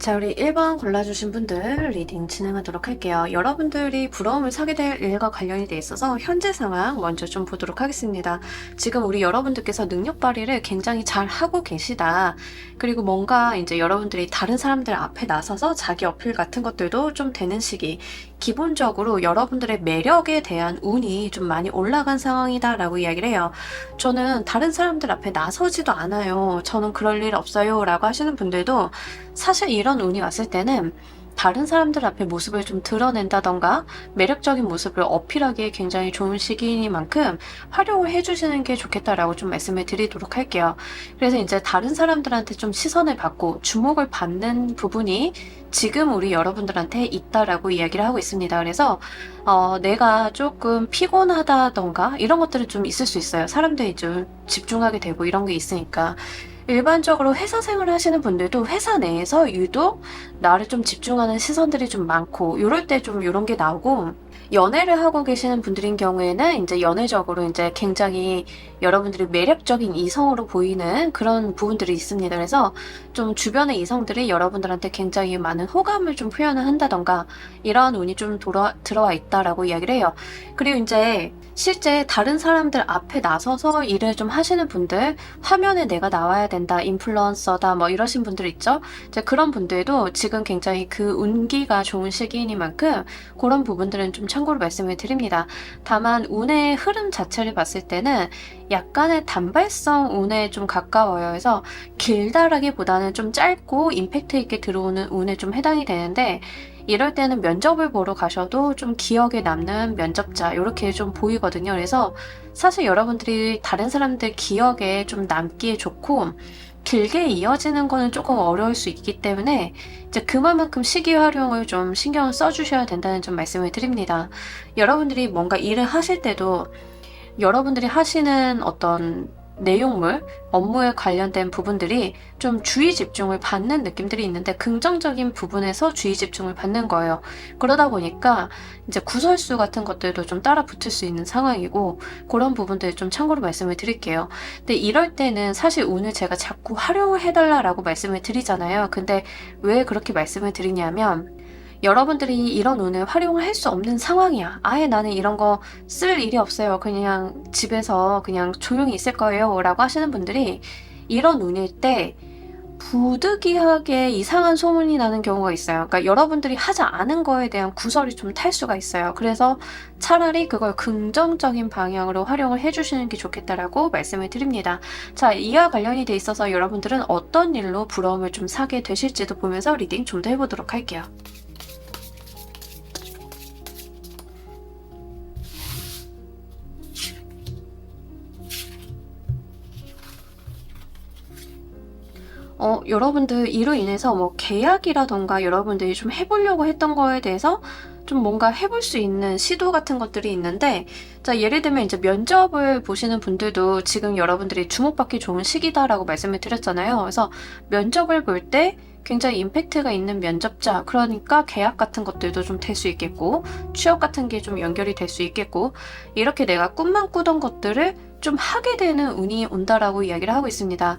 자, 우리 1번 골라주신 분들 리딩 진행하도록 할게요. 여러분들이 부러움을 사게 될 일과 관련이 돼 있어서 현재 상황 먼저 좀 보도록 하겠습니다. 지금 우리 여러분들께서 능력 발휘를 굉장히 잘 하고 계시다. 그리고 뭔가 이제 여러분들이 다른 사람들 앞에 나서서 자기 어필 같은 것들도 좀 되는 시기. 기본적으로 여러분들의 매력에 대한 운이 좀 많이 올라간 상황이다라고 이야기를 해요. 저는 다른 사람들 앞에 나서지도 않아요. 저는 그럴 일 없어요. 라고 하시는 분들도 사실 이런 운이 왔을 때는 다른 사람들 앞에 모습을 좀 드러낸다던가 매력적인 모습을 어필하기에 굉장히 좋은 시기이니만큼 활용을 해주시는 게 좋겠다라고 좀 말씀을 드리도록 할게요. 그래서 이제 다른 사람들한테 좀 시선을 받고 주목을 받는 부분이 지금 우리 여러분들한테 있다라고 이야기를 하고 있습니다. 그래서 내가 조금 피곤하다던가 이런 것들은 좀 있을 수 있어요. 사람들이 좀 집중하게 되고 이런 게 있으니까. 일반적으로 회사 생활을 하시는 분들도 회사 내에서 유독 나를 좀 집중하는 시선들이 좀 많고 이럴 때 좀 이런 게 나오고, 연애를 하고 계시는 분들인 경우에는 이제 연애적으로 이제 굉장히 여러분들이 매력적인 이성으로 보이는 그런 부분들이 있습니다. 그래서 좀 주변의 이성들이 여러분들한테 굉장히 많은 호감을 좀 표현을 한다던가 이러한 운이 좀 들어와 있다라고 이야기를 해요. 그리고 이제 실제 다른 사람들 앞에 나서서 일을 좀 하시는 분들, 화면에 내가 나와야 된다, 인플루언서다, 뭐 이러신 분들 있죠? 이제 그런 분들도 지금 굉장히 그 운기가 좋은 시기이니만큼 그런 부분들은 좀 참고로 말씀을 드립니다. 다만 운의 흐름 자체를 봤을 때는 약간의 단발성 운에 좀 가까워요. 그래서 길다라기보다는 좀 짧고 임팩트 있게 들어오는 운에 좀 해당이 되는데, 이럴 때는 면접을 보러 가셔도 좀 기억에 남는 면접자 이렇게 좀 보이거든요. 그래서 사실 여러분들이 다른 사람들 기억에 좀 남기에 좋고 길게 이어지는 거는 조금 어려울 수 있기 때문에 이제 그만큼 시기 활용을 좀 신경을 써주셔야 된다는 좀 말씀을 드립니다. 여러분들이 뭔가 일을 하실 때도 여러분들이 하시는 어떤 내용물, 업무에 관련된 부분들이 좀 주의 집중을 받는 느낌들이 있는데 긍정적인 부분에서 주의 집중을 받는 거예요. 그러다 보니까 이제 구설수 같은 것들도 좀 따라 붙을 수 있는 상황이고, 그런 부분들 좀 참고로 말씀을 드릴게요. 근데 이럴 때는 사실 오늘 제가 자꾸 활용을 해달라고 말씀을 드리잖아요. 근데 왜 그렇게 말씀을 드리냐면, 여러분들이 이런 운을 활용을 할 수 없는 상황이야. 아예 나는 이런 거 쓸 일이 없어요. 그냥 집에서 그냥 조용히 있을 거예요. 라고 하시는 분들이 이런 운일 때 부득이하게 이상한 소문이 나는 경우가 있어요. 그러니까 여러분들이 하지 않은 거에 대한 구설이 좀 탈 수가 있어요. 그래서 차라리 그걸 긍정적인 방향으로 활용을 해주시는 게 좋겠다라고 말씀을 드립니다. 자, 이와 관련이 돼 있어서 여러분들은 어떤 일로 부러움을 좀 사게 되실지도 보면서 리딩 좀 더 해보도록 할게요. 여러분들 이로 인해서 뭐 계약이라던가 여러분들이 좀 해보려고 했던 거에 대해서 좀 뭔가 해볼 수 있는 시도 같은 것들이 있는데, 자, 예를 들면 이제 면접을 보시는 분들도 지금 여러분들이 주목받기 좋은 시기다라고 말씀을 드렸잖아요. 그래서 면접을 볼 때 굉장히 임팩트가 있는 면접자, 그러니까 계약 같은 것들도 좀 될 수 있겠고, 취업 같은 게 좀 연결이 될 수 있겠고, 이렇게 내가 꿈만 꾸던 것들을 좀 하게 되는 운이 온다라고 이야기를 하고 있습니다.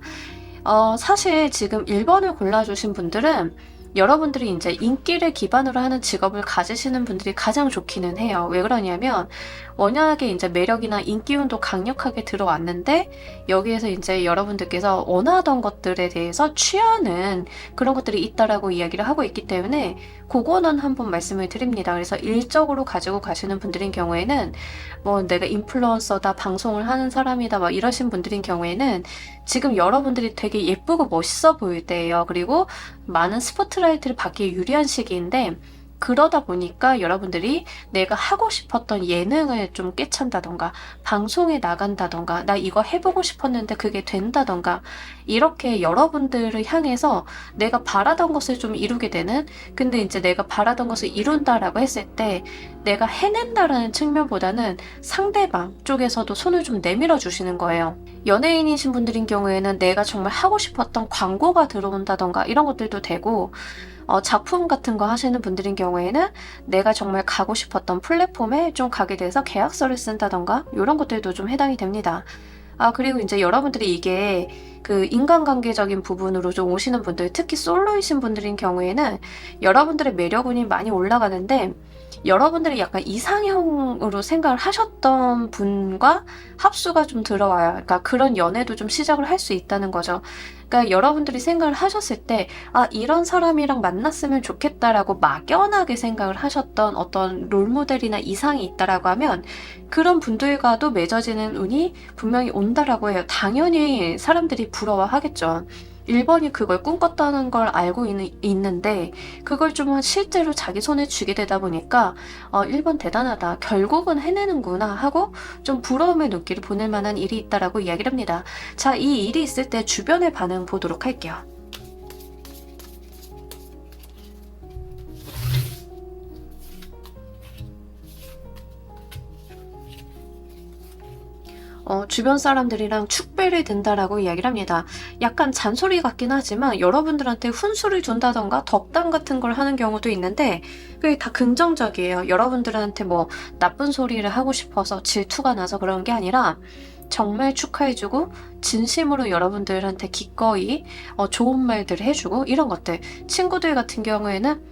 사실 지금 1번을 골라주신 분들은 여러분들이 이제 인기를 기반으로 하는 직업을 가지시는 분들이 가장 좋기는 해요. 왜 그러냐면 워낙에 이제 매력이나 인기운도 강력하게 들어왔는데 여기에서 이제 여러분들께서 원하던 것들에 대해서 취하는 그런 것들이 있다라고 이야기를 하고 있기 때문에 그거는 한번 말씀을 드립니다. 그래서 일적으로 가지고 가시는 분들인 경우에는 뭐 내가 인플루언서다, 방송을 하는 사람이다, 막 이러신 분들인 경우에는 지금 여러분들이 되게 예쁘고 멋있어 보일 때예요. 그리고 많은 스포트라이트를 받기에 유리한 시기인데, 그러다 보니까 여러분들이 내가 하고 싶었던 예능을 좀 꿰찬다던가 방송에 나간다던가 나 이거 해보고 싶었는데 그게 된다던가 이렇게 여러분들을 향해서 내가 바라던 것을 좀 이루게 되는, 근데 이제 내가 바라던 것을 이룬다라고 했을 때 내가 해낸다라는 측면보다는 상대방 쪽에서도 손을 좀 내밀어 주시는 거예요. 연예인이신 분들인 경우에는 내가 정말 하고 싶었던 광고가 들어온다던가 이런 것들도 되고, 작품 같은 거 하시는 분들인 경우에는 내가 정말 가고 싶었던 플랫폼에 좀 가게 돼서 계약서를 쓴다던가 이런 것들도 좀 해당이 됩니다. 그리고 이제 여러분들이 이게 그 인간관계적인 부분으로 좀 오시는 분들, 특히 솔로이신 분들인 경우에는 여러분들의 매력운이 많이 올라가는데, 여러분들이 약간 이상형으로 생각을 하셨던 분과 합수가 좀 들어와요. 그러니까 그런 연애도 좀 시작을 할 수 있다는 거죠. 그러니까 여러분들이 생각을 하셨을 때, 이런 사람이랑 만났으면 좋겠다라고 막연하게 생각을 하셨던 어떤 롤모델이나 이상이 있다라고 하면, 그런 분들과도 맺어지는 운이 분명히 온다라고 해요. 당연히 사람들이 부러워하겠죠. 1번이 그걸 꿈꿨다는 걸 알고 있는데, 그걸 좀 실제로 자기 손에 쥐게 되다 보니까 1번 대단하다, 결국은 해내는구나 하고 좀 부러움의 눈길을 보낼 만한 일이 있다라고 이야기를 합니다. 자, 이 일이 있을 때 주변의 반응 보도록 할게요. 주변 사람들이랑 축배를 든다라고 이야기를 합니다. 약간 잔소리 같긴 하지만 여러분들한테 훈수를 준다던가 덕담 같은 걸 하는 경우도 있는데, 그게 다 긍정적이에요. 여러분들한테 뭐 나쁜 소리를 하고 싶어서 질투가 나서 그런 게 아니라 정말 축하해주고 진심으로 여러분들한테 기꺼이 좋은 말들을 해주고, 이런 것들. 친구들 같은 경우에는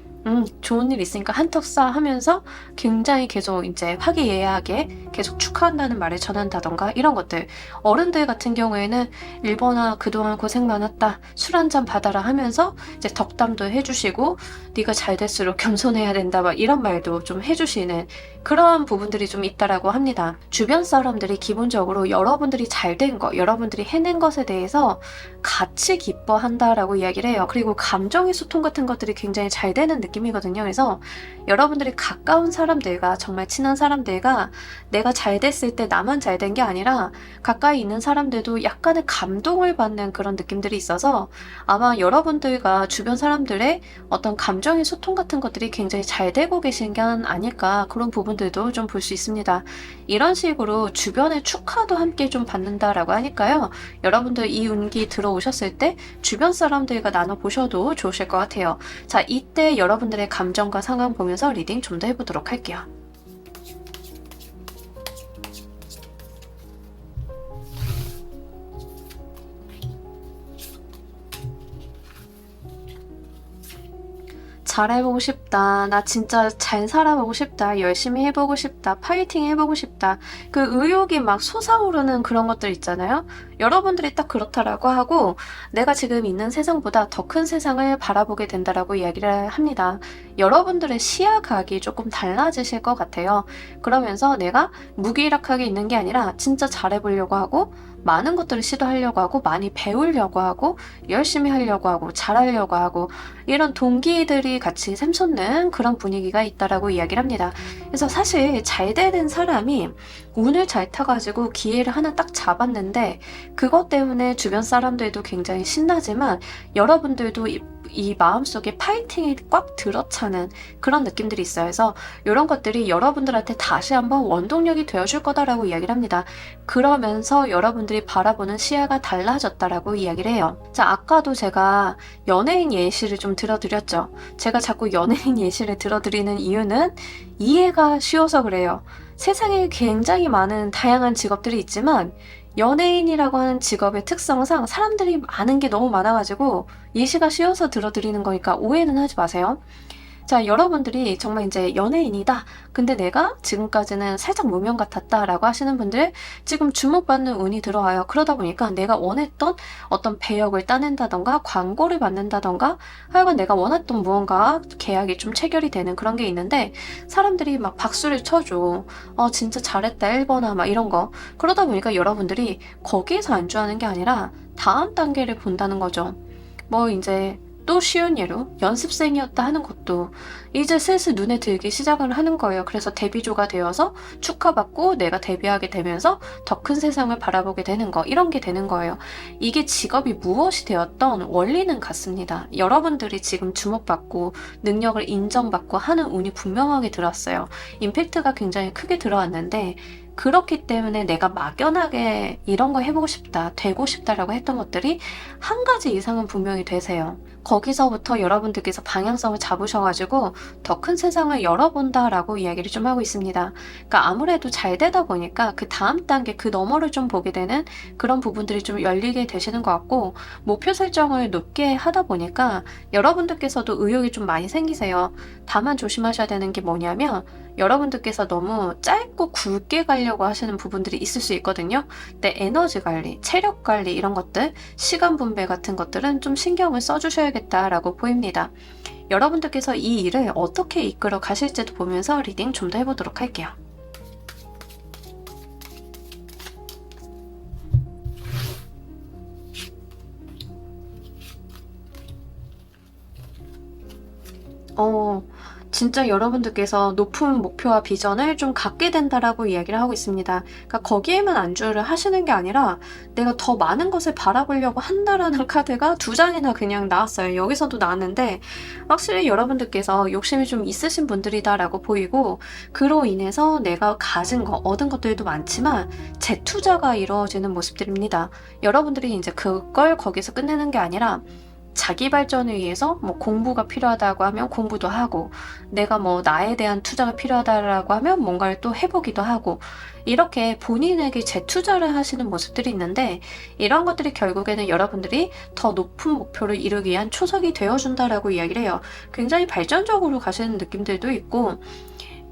좋은 일 있으니까 한턱 쏴 하면서 굉장히 계속 이제 화기애애하게 계속 축하한다는 말을 전한다던가, 이런 것들. 어른들 같은 경우에는 1번아 그동안 고생 많았다, 술 한잔 받아라 하면서 이제 덕담도 해주시고, 네가 잘 될수록 겸손해야 된다, 막 이런 말도 좀 해주시는 그런 부분들이 좀 있다라고 합니다. 주변 사람들이 기본적으로 여러분들이 잘 된 거, 여러분들이 해낸 것에 대해서 같이 기뻐한다라고 이야기를 해요. 그리고 감정의 소통 같은 것들이 굉장히 잘 되는 느낌이거든요. 그래서 여러분들이 가까운 사람들과, 정말 친한 사람들과 내가 잘 됐을 때 나만 잘 된 게 아니라 가까이 있는 사람들도 약간의 감동을 받는 그런 느낌들이 있어서, 아마 여러분들과 주변 사람들의 어떤 감정의 소통 같은 것들이 굉장히 잘 되고 계신 게 아닐까, 그런 부분들도 좀 볼 수 있습니다. 이런 식으로 주변의 축하도 함께 좀 받는다라고 하니까요. 여러분들 이 운기 들어오셨을 때 주변 사람들과 나눠보셔도 좋으실 것 같아요. 자, 이때 여러분들의 감정과 상황 보면서 리딩 좀 더 해보도록 할게요. 잘해보고 싶다, 나 진짜 잘 살아보고 싶다, 열심히 해보고 싶다, 파이팅 해보고 싶다, 그 의욕이 막 솟아오르는 그런 것들 있잖아요. 여러분들이 딱 그렇다라고 하고, 내가 지금 있는 세상보다 더 큰 세상을 바라보게 된다라고 이야기를 합니다. 여러분들의 시야각이 조금 달라지실 것 같아요. 그러면서 내가 무기력하게 있는 게 아니라 진짜 잘해보려고 하고, 많은 것들을 시도하려고 하고, 많이 배우려고 하고, 열심히 하려고 하고, 잘하려고 하고, 이런 동기들이 같이 샘솟는 그런 분위기가 있다라고 이야기를 합니다. 그래서 사실 잘 되는 사람이 운을 잘 타가지고 기회를 하나 딱 잡았는데, 그것 때문에 주변 사람들도 굉장히 신나지만 여러분들도 이 마음속에 파이팅이 꽉 들어차는 그런 느낌들이 있어요. 그래서 이런 것들이 여러분들한테 다시 한번 원동력이 되어줄 거다라고 이야기를 합니다. 그러면서 여러분들이 바라보는 시야가 달라졌다라고 이야기를 해요. 자, 아까도 제가 연예인 예시를 좀 들어드렸죠. 제가 자꾸 연예인 예시를 들어드리는 이유는 이해가 쉬워서 그래요. 세상에 굉장히 많은 다양한 직업들이 있지만 연예인이라고 하는 직업의 특성상 사람들이 많은 게 너무 많아가지고 예시가 쉬워서 들어드리는 거니까 오해는 하지 마세요. 자, 여러분들이 정말 이제 연예인이다, 근데 내가 지금까지는 살짝 무명 같았다라고 하시는 분들, 지금 주목받는 운이 들어와요. 그러다 보니까 내가 원했던 어떤 배역을 따낸다던가 광고를 받는다던가 하여간 내가 원했던 무언가 계약이 좀 체결이 되는 그런 게 있는데, 사람들이 막 박수를 쳐줘. 진짜 잘했다 1번아 막 이런 거. 그러다 보니까 여러분들이 거기에서 안주하는 게 아니라 다음 단계를 본다는 거죠. 뭐 이제 또 쉬운 예로 연습생이었다 하는 것도 이제 슬슬 눈에 들기 시작을 하는 거예요. 그래서 데뷔조가 되어서 축하받고 내가 데뷔하게 되면서 더 큰 세상을 바라보게 되는 거, 이런 게 되는 거예요. 이게 직업이 무엇이 되었던 원리는 같습니다. 여러분들이 지금 주목받고 능력을 인정받고 하는 운이 분명하게 들어왔어요. 임팩트가 굉장히 크게 들어왔는데, 그렇기 때문에 내가 막연하게 이런 거 해보고 싶다, 되고 싶다라고 했던 것들이 한 가지 이상은 분명히 되세요. 거기서부터 여러분들께서 방향성을 잡으셔가지고 더 큰 세상을 열어본다라고 이야기를 좀 하고 있습니다. 그러니까 아무래도 잘 되다 보니까 그 다음 단계, 그 너머를 좀 보게 되는 그런 부분들이 좀 열리게 되시는 것 같고, 목표 설정을 높게 하다 보니까 여러분들께서도 의욕이 좀 많이 생기세요. 다만 조심하셔야 되는 게 뭐냐면, 여러분들께서 너무 짧고 굵게 가려고 하시는 부분들이 있을 수 있거든요. 근데 에너지 관리, 체력 관리 이런 것들, 시간 분배 같은 것들은 좀 신경을 써주셔야겠다라고 보입니다. 여러분들께서 이 일을 어떻게 이끌어 가실지도 보면서 리딩 좀 더 해보도록 할게요. 진짜 여러분들께서 높은 목표와 비전을 좀 갖게 된다라고 이야기를 하고 있습니다. 그러니까 거기에만 안주를 하시는 게 아니라 내가 더 많은 것을 바라보려고 한다라는 카드가 2장이나 그냥 나왔어요. 여기서도 나왔는데 확실히 여러분들께서 욕심이 좀 있으신 분들이다라고 보이고, 그로 인해서 내가 가진 거, 얻은 것들도 많지만 재투자가 이루어지는 모습들입니다. 여러분들이 이제 그걸 거기서 끝내는 게 아니라 자기 발전을 위해서 뭐 공부가 필요하다고 하면 공부도 하고, 내가 뭐 나에 대한 투자가 필요하다라고 하면 뭔가를 또 해보기도 하고, 이렇게 본인에게 재투자를 하시는 모습들이 있는데, 이런 것들이 결국에는 여러분들이 더 높은 목표를 이루기 위한 초석이 되어준다라고 이야기를 해요. 굉장히 발전적으로 가시는 느낌들도 있고,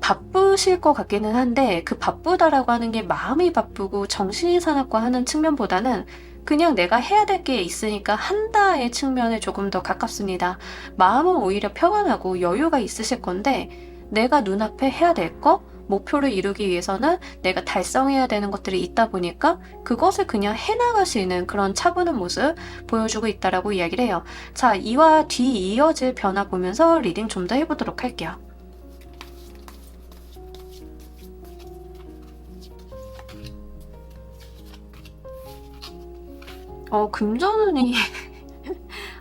바쁘실 것 같기는 한데 그 바쁘다라고 하는 게 마음이 바쁘고 정신이 사납고 하는 측면보다는 그냥 내가 해야 될 게 있으니까 한다의 측면에 조금 더 가깝습니다. 마음은 오히려 평안하고 여유가 있으실 건데, 내가 눈앞에 해야 될 거, 목표를 이루기 위해서는 내가 달성해야 되는 것들이 있다 보니까 그것을 그냥 해나가시는 그런 차분한 모습 보여주고 있다라고 이야기를 해요. 자, 이와 뒤 이어질 변화 보면서 리딩 좀 더 해보도록 할게요. 금전운이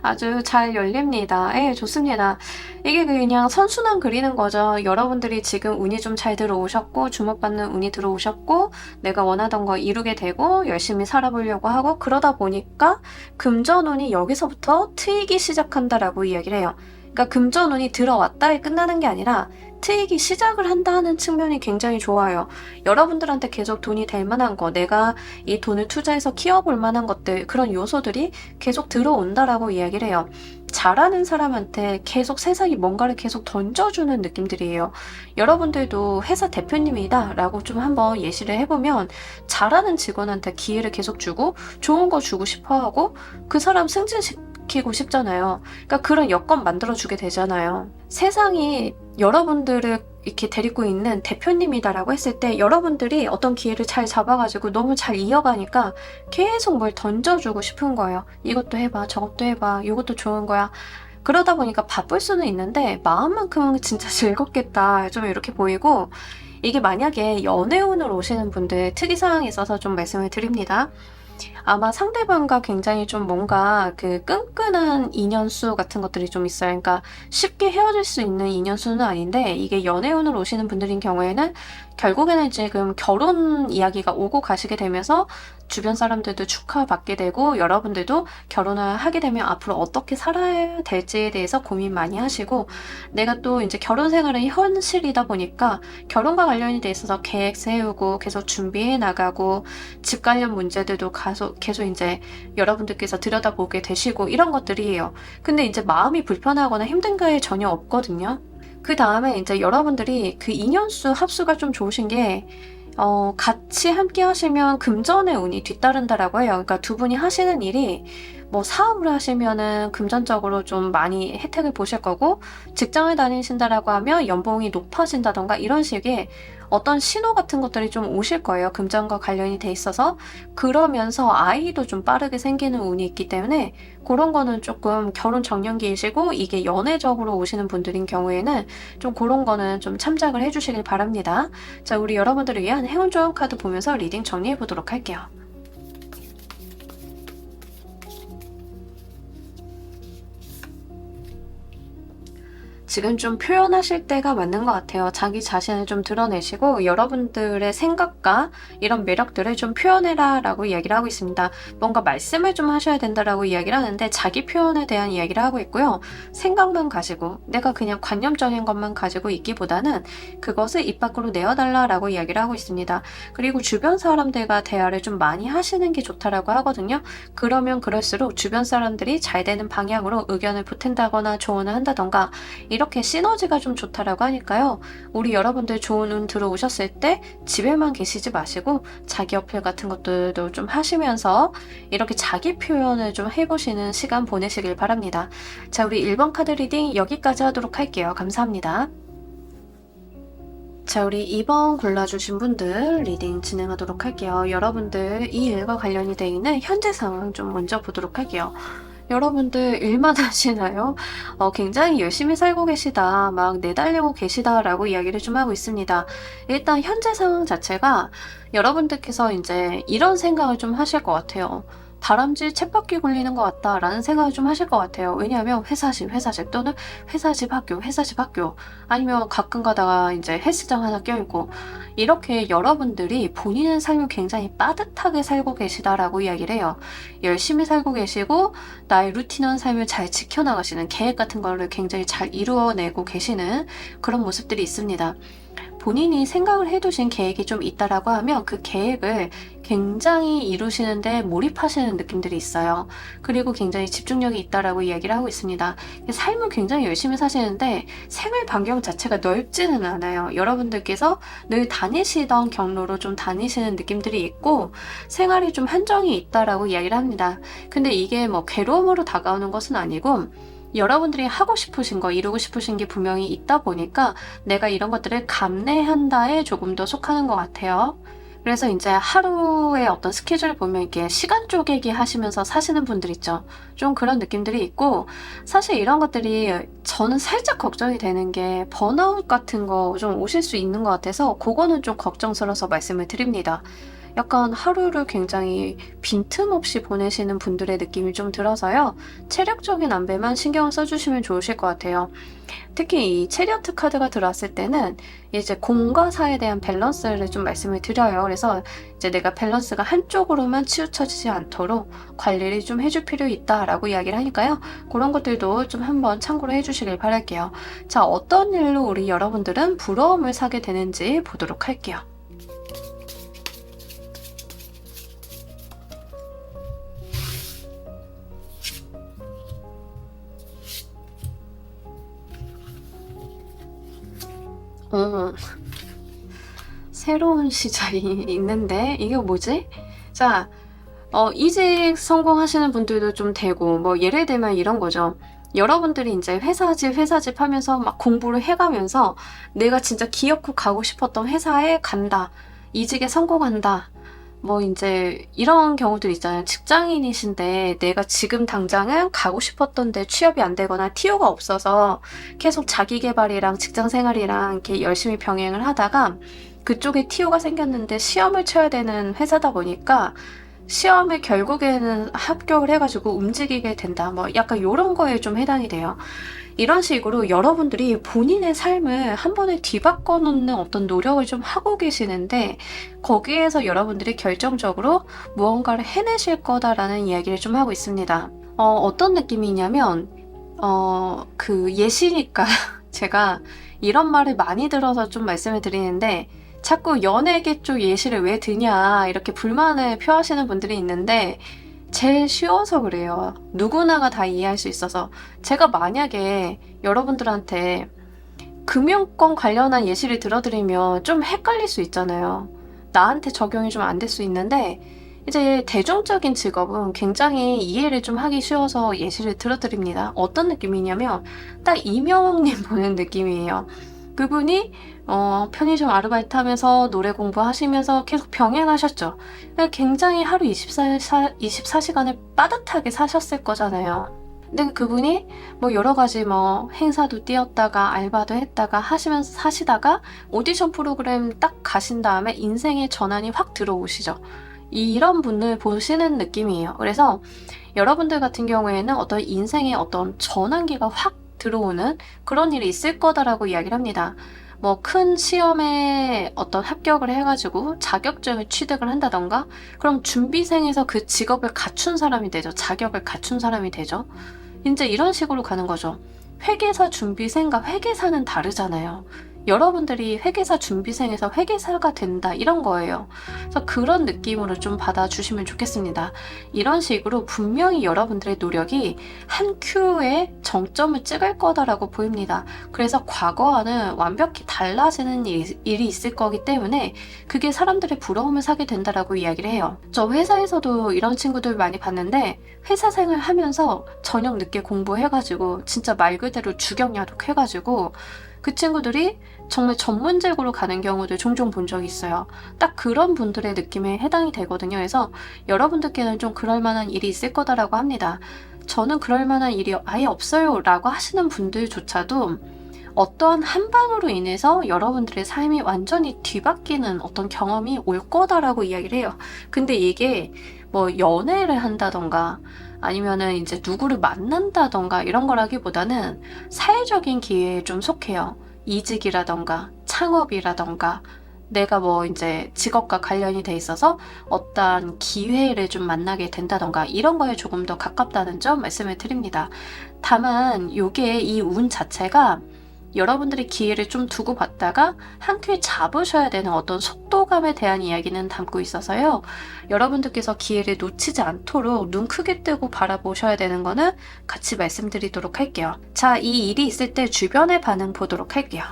아주 잘 열립니다. 예, 좋습니다. 이게 그냥 선순환 그리는 거죠. 여러분들이 지금 운이 좀 잘 들어오셨고, 주목받는 운이 들어오셨고, 내가 원하던 거 이루게 되고, 열심히 살아보려고 하고, 그러다 보니까 금전운이 여기서부터 트이기 시작한다라고 이야기를 해요. 그러니까 금전운이 들어왔다에 끝나는 게 아니라 트이기 시작을 한다는 측면이 굉장히 좋아요. 여러분들한테 계속 돈이 될 만한 거, 내가 이 돈을 투자해서 키워볼 만한 것들, 그런 요소들이 계속 들어온다라고 이야기를 해요. 잘하는 사람한테 계속 세상이 뭔가를 계속 던져주는 느낌들이에요. 여러분들도 회사 대표님이다 라고 좀 한번 예시를 해보면, 잘하는 직원한테 기회를 계속 주고 좋은 거 주고 싶어 하고 그 사람 승진시키고 싶잖아요. 그러니까 그런 여건 만들어주게 되잖아요. 세상이 여러분들을 이렇게 데리고 있는 대표님이다라고 했을 때 여러분들이 어떤 기회를 잘 잡아가지고 너무 잘 이어가니까 계속 뭘 던져주고 싶은 거예요. 이것도 해봐, 저것도 해봐, 이것도 좋은 거야. 그러다 보니까 바쁠 수는 있는데 마음만큼은 진짜 즐겁겠다, 좀 이렇게 보이고, 이게 만약에 연애운으로 오시는 분들 특이사항이 있어서 좀 말씀을 드립니다. 아마 상대방과 굉장히 좀 뭔가 그 끈끈한 인연수 같은 것들이 좀 있어요. 그러니까 쉽게 헤어질 수 있는 인연수는 아닌데, 이게 연애운으로 오시는 분들인 경우에는 결국에는 지금 결혼 이야기가 오고 가시게 되면서 주변 사람들도 축하받게 되고, 여러분들도 결혼을 하게 되면 앞으로 어떻게 살아야 될지에 대해서 고민 많이 하시고, 내가 또 이제 결혼 생활은 현실이다 보니까 결혼과 관련이 돼 있어서 계획 세우고 계속 준비해 나가고, 집 관련 문제들도 계속 이제 여러분들께서 들여다보게 되시고 이런 것들이에요. 근데 이제 마음이 불편하거나 힘든 게 전혀 없거든요. 그 다음에 이제 여러분들이 그 인연수 합수가 좀 좋으신 게, 같이 함께 하시면 금전의 운이 뒤따른다라고 해요. 그러니까 두 분이 하시는 일이 뭐 사업을 하시면은 금전적으로 좀 많이 혜택을 보실 거고, 직장을 다니신다라고 하면 연봉이 높아진다던가 이런 식의 어떤 신호 같은 것들이 좀 오실 거예요. 금전과 관련이 돼 있어서. 그러면서 아이도 좀 빠르게 생기는 운이 있기 때문에 그런 거는 조금 결혼 정년기이시고 이게 연애적으로 오시는 분들인 경우에는 좀 그런 거는 좀 참작을 해주시길 바랍니다. 자, 우리 여러분들을 위한 행운 좋은 카드 보면서 리딩 정리해 보도록 할게요. 지금 좀 표현하실 때가 맞는 것 같아요. 자기 자신을 좀 드러내시고 여러분들의 생각과 이런 매력들을 좀 표현해라 라고 이야기를 하고 있습니다. 뭔가 말씀을 좀 하셔야 된다라고 이야기를 하는데 자기 표현에 대한 이야기를 하고 있고요. 생각만 가지고 내가 그냥 관념적인 것만 가지고 있기보다는 그것을 입 밖으로 내어달라라고 이야기를 하고 있습니다. 그리고 주변 사람들과 대화를 좀 많이 하시는 게 좋다라고 하거든요. 그러면 그럴수록 주변 사람들이 잘 되는 방향으로 의견을 보탠다거나 조언을 한다던가 이렇게 시너지가 좀 좋다라고 하니까요. 우리 여러분들 좋은 운 들어오셨을 때 집에만 계시지 마시고 자기 어필 같은 것들도 좀 하시면서 이렇게 자기 표현을 좀 해보시는 시간 보내시길 바랍니다. 자, 우리 1번 카드 리딩 여기까지 하도록 할게요. 감사합니다. 자, 우리 2번 골라주신 분들 리딩 진행하도록 할게요. 여러분들 이 일과 관련이 되어 있는 현재 상황 좀 먼저 보도록 할게요. 여러분들 일만 하시나요? 굉장히 열심히 살고 계시다, 막 내달리고 계시다라고 이야기를 좀 하고 있습니다. 일단 현재 상황 자체가 여러분들께서 이제 이런 생각을 좀 하실 것 같아요. 다람쥐 쳇바퀴 굴리는 것 같다라는 생각을 좀 하실 것 같아요. 왜냐하면 회사집 또는 회사집 학교 아니면 가끔 가다가 이제 헬스장 하나 껴있고 이렇게 여러분들이 본인의 삶을 굉장히 빠듯하게 살고 계시다라고 이야기를 해요. 열심히 살고 계시고 나의 루틴한 삶을 잘 지켜나가시는 계획 같은 거를 굉장히 잘 이루어내고 계시는 그런 모습들이 있습니다. 본인이 생각을 해두신 계획이 좀 있다라고 하면 그 계획을 굉장히 이루시는데 몰입하시는 느낌들이 있어요. 그리고 굉장히 집중력이 있다라고 이야기를 하고 있습니다. 삶을 굉장히 열심히 사시는데 생활 반경 자체가 넓지는 않아요. 여러분들께서 늘 다니시던 경로로 좀 다니시는 느낌들이 있고 생활이 좀 한정이 있다라고 이야기를 합니다. 근데 이게 뭐 괴로움으로 다가오는 것은 아니고 여러분들이 하고 싶으신 거, 이루고 싶으신 게 분명히 있다 보니까 내가 이런 것들을 감내한다에 조금 더 속하는 것 같아요. 그래서 이제 하루의 어떤 스케줄을 보면 이렇게 시간 쪼개기 하시면서 사시는 분들 있죠. 좀 그런 느낌들이 있고 사실 이런 것들이 저는 살짝 걱정이 되는 게 번아웃 같은 거 좀 오실 수 있는 것 같아서 그거는 좀 걱정스러워서 말씀을 드립니다. 약간 하루를 굉장히 빈틈없이 보내시는 분들의 느낌이 좀 들어서요. 체력적인 안배만 신경을 써주시면 좋으실 것 같아요. 특히 이 체리어트 카드가 들어왔을 때는 이제 공과 사에 대한 밸런스를 좀 말씀을 드려요. 그래서 이제 내가 밸런스가 한쪽으로만 치우쳐지지 않도록 관리를 좀 해줄 필요 있다라고 이야기를 하니까요. 그런 것들도 좀 한번 참고를 해주시길 바랄게요. 자, 어떤 일로 우리 여러분들은 부러움을 사게 되는지 보도록 할게요. 새로운 시작이 있는데 이게 뭐지? 자, 이직 성공하시는 분들도 좀 되고 뭐 예를 들면 이런 거죠. 여러분들이 이제 회사집 하면서 막 공부를 해가면서 내가 진짜 기어코 가고 싶었던 회사에 간다. 이직에 성공한다. 뭐 이제 이런 경우들 있잖아요. 직장인이신데 내가 지금 당장은 가고 싶었던 데 취업이 안 되거나 티오가 없어서 계속 자기 개발이랑 직장 생활이랑 이렇게 열심히 병행을 하다가 그쪽에 티오가 생겼는데 시험을 쳐야 되는 회사다 보니까 시험에 결국에는 합격을 해가지고 움직이게 된다. 뭐 약간 이런 거에 좀 해당이 돼요. 이런 식으로 여러분들이 본인의 삶을 한 번에 뒤바꿔 놓는 어떤 노력을 좀 하고 계시는데 거기에서 여러분들이 결정적으로 무언가를 해내실 거다라는 이야기를 좀 하고 있습니다. 어떤 느낌이냐면 그 예시니까 제가 이런 말을 많이 들어서 좀 말씀을 드리는데 자꾸 연예계 쪽 예시를 왜 드냐 이렇게 불만을 표하시는 분들이 있는데 제일 쉬워서 그래요. 누구나가 다 이해할 수 있어서. 제가 만약에 여러분들한테 금융권 관련한 예시를 들어드리면 좀 헷갈릴 수 있잖아요. 나한테 적용이 좀 안 될 수 있는데 이제 대중적인 직업은 굉장히 이해를 좀 하기 쉬워서 예시를 들어드립니다. 어떤 느낌이냐면 딱 이명웅님 보는 느낌이에요. 그분이 편의점 아르바이트 하면서 노래 공부하시면서 계속 병행하셨죠. 굉장히 하루 24시간을 빠듯하게 사셨을 거잖아요. 근데 그분이 뭐 여러 가지 뭐 행사도 뛰었다가 알바도 했다가 하시면서 사시다가 오디션 프로그램 딱 가신 다음에 인생의 전환이 확 들어오시죠. 이런 분을 보시는 느낌이에요. 그래서 여러분들 같은 경우에는 어떤 인생의 어떤 전환기가 확 들어오는 그런 일이 있을 거다라고 이야기를 합니다. 뭐 큰 시험에 어떤 합격을 해가지고 자격증을 취득을 한다던가, 그럼 준비생에서 그 직업을 갖춘 사람이 되죠. 자격을 갖춘 사람이 되죠. 이제 이런 식으로 가는 거죠. 회계사 준비생과 회계사는 다르잖아요. 여러분들이 회계사 준비생에서 회계사가 된다 이런 거예요. 그래서 그런 느낌으로 좀 받아주시면 좋겠습니다. 이런 식으로 분명히 여러분들의 노력이 한 큐에 정점을 찍을 거다라고 보입니다. 그래서 과거와는 완벽히 달라지는 일이 있을 거기 때문에 그게 사람들의 부러움을 사게 된다라고 이야기를 해요. 저 회사에서도 이런 친구들 많이 봤는데, 회사 생활 하면서 저녁 늦게 공부해가지고 진짜 말 그대로 주경야독 해가지고 그 친구들이 정말 전문직으로 가는 경우도 종종 본 적이 있어요. 딱 그런 분들의 느낌에 해당이 되거든요. 그래서 여러분들께는 좀 그럴 만한 일이 있을 거다라고 합니다. 저는 그럴 만한 일이 아예 없어요 라고 하시는 분들조차도 어떠한 한 방으로 인해서 여러분들의 삶이 완전히 뒤바뀌는 어떤 경험이 올 거다라고 이야기를 해요. 근데 이게 뭐 연애를 한다던가 아니면은 이제 누구를 만난다던가 이런 거라기보다는 사회적인 기회에 좀 속해요. 이직이라던가 창업이라던가 내가 뭐 이제 직업과 관련이 돼 있어서 어떠한 기회를 좀 만나게 된다던가 이런 거에 조금 더 가깝다는 점 말씀을 드립니다. 다만 요게 이 운 자체가 여러분들이 기회를 좀 두고 받다가 한 큐에 잡으셔야 되는 어떤 속도감에 대한 이야기는 담고 있어서요. 여러분들께서 기회를 놓치지 않도록 눈 크게 뜨고 바라보셔야 되는 거는 같이 말씀드리도록 할게요. 자, 이 일이 있을 때 주변의 반응 보도록 할게요.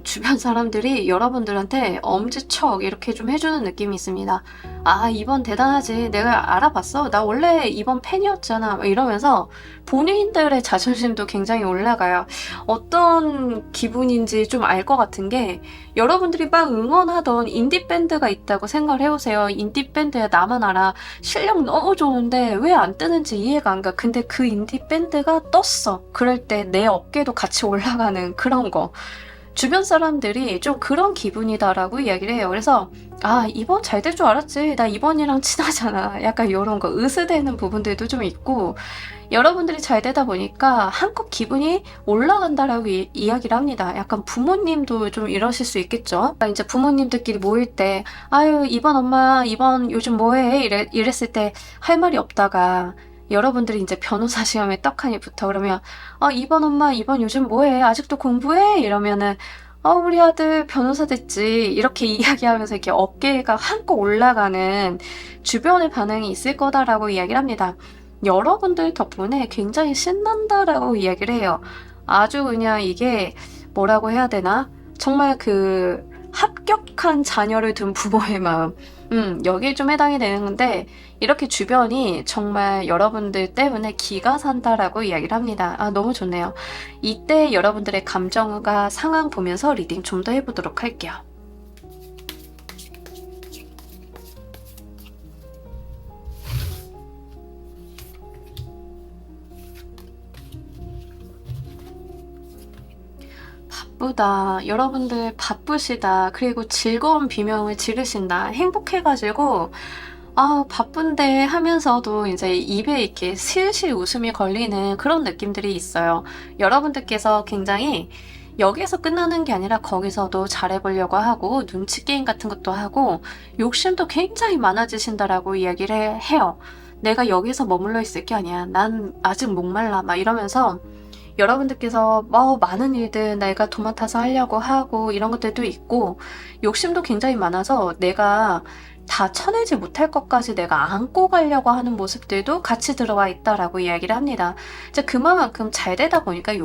주변 사람들이 여러분들한테 엄지척 이렇게 좀 해주는 느낌이 있습니다. 아, 이번 대단하지. 내가 알아봤어. 나 원래 이번 팬이었잖아. 막 이러면서 본인들의 자존심도 굉장히 올라가요. 어떤 기분인지 좀 알 것 같은 게, 여러분들이 막 응원하던 인디밴드가 있다고 생각을 해보세요. 인디밴드야 나만 알아. 실력 너무 좋은데 왜 안 뜨는지 이해가 안 가. 근데 그 인디밴드가 떴어. 그럴 때 내 어깨도 같이 올라가는 그런 거. 주변 사람들이 좀 그런 기분이다라고 이야기를 해요. 그래서 아, 이번 잘 될 줄 알았지. 나 이번이랑 친하잖아. 약간 이런 거 으스대는 부분들도 좀 있고, 여러분들이 잘 되다 보니까 한껏 기분이 올라간다라고 이야기를 합니다. 약간 부모님도 좀 이러실 수 있겠죠. 그러니까 이제 부모님들끼리 모일 때 아유, 이번 엄마 이번 요즘 뭐해? 이랬을 때 할 말이 없다가 여러분들이 이제 변호사 시험에 떡하니 붙어 그러면 이번 엄마 이번 요즘 뭐해? 아직도 공부해? 이러면은 우리 아들 변호사 됐지. 이렇게 이야기하면서 이렇게 어깨가 한껏 올라가는 주변의 반응이 있을 거다라고 이야기를 합니다. 여러분들 덕분에 굉장히 신난다라고 이야기를 해요. 아주 그냥 이게 뭐라고 해야 되나? 정말 그 합격한 자녀를 둔 부모의 마음. 여기에 좀 해당이 되는 건데, 이렇게 주변이 정말 여러분들 때문에 기가 산다라고 이야기를 합니다. 아, 너무 좋네요. 이때 여러분들의 감정과 상황 보면서 리딩 좀 더 해보도록 할게요. 바쁘다. 여러분들 바쁘시다. 그리고 즐거운 비명을 지르신다. 행복해가지고 바쁜데 하면서도 이제 입에 이렇게 슬슬 웃음이 걸리는 그런 느낌들이 있어요. 여러분들께서 굉장히 여기에서 끝나는 게 아니라 거기서도 잘해보려고 하고 눈치 게임 같은 것도 하고 욕심도 굉장히 많아지신다라고 이야기를 해요. 내가 여기서 머물러 있을 게 아니야. 난 아직 목말라. 막 이러면서 여러분들께서 많은 일들 내가 도맡아서 하려고 하고 이런 것들도 있고, 욕심도 굉장히 많아서 내가 다 쳐내지 못할 것까지 내가 안고 가려고 하는 모습들도 같이 들어와 있다라고 이야기를 합니다. 이제 그만큼 잘 되다 보니까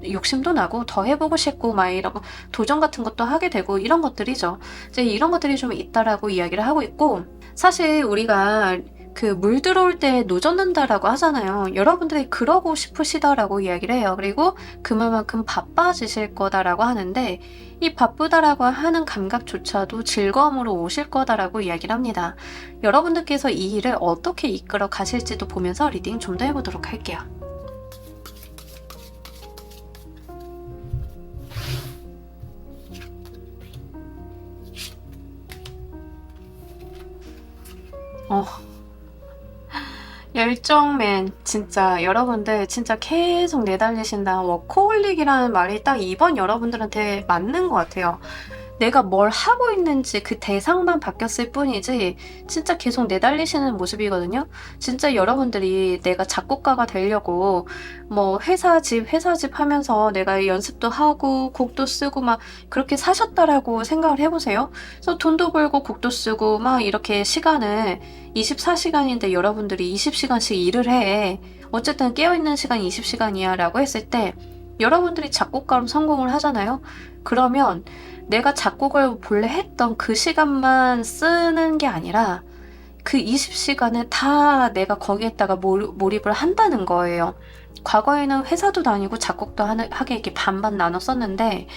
욕심도 나고 더 해보고 싶고 막 이러고 도전 같은 것도 하게 되고 이런 것들이죠. 이제 이런 것들이 좀 있다라고 이야기를 하고 있고, 사실 우리가 그 물 들어올 때 노젓는다라고 하잖아요. 여러분들이 그러고 싶으시다라고 이야기를 해요. 그리고 그만큼 바빠지실 거다라고 하는데, 이 바쁘다라고 하는 감각조차도 즐거움으로 오실 거다라고 이야기를 합니다. 여러분들께서 이 일을 어떻게 이끌어 가실지도 보면서 리딩 좀 더 해보도록 할게요. 어, 열정맨 진짜 여러분들 진짜 계속 내달리신다. 워커홀릭이라는 말이 딱 이번 여러분들한테 맞는 것 같아요. 내가 뭘 하고 있는지 그 대상만 바뀌었을 뿐이지 진짜 계속 내달리시는 모습이거든요. 진짜 여러분들이 내가 작곡가가 되려고 뭐 회사 집 하면서 내가 연습도 하고 곡도 쓰고 막 그렇게 사셨다라고 생각을 해보세요. 그래서 돈도 벌고 곡도 쓰고 막 이렇게 시간을 24시간인데 여러분들이 20시간씩 일을 해. 어쨌든 깨어있는 시간 20시간이야 라고 했을 때 여러분들이 작곡가로 성공을 하잖아요. 그러면 내가 작곡을 본래 했던 그 시간만 쓰는 게 아니라 그 20시간을 다 내가 거기에다가 몰입을 한다는 거예요. 과거에는 회사도 다니고 작곡도 하게 이렇게 반반 나눠 썼는데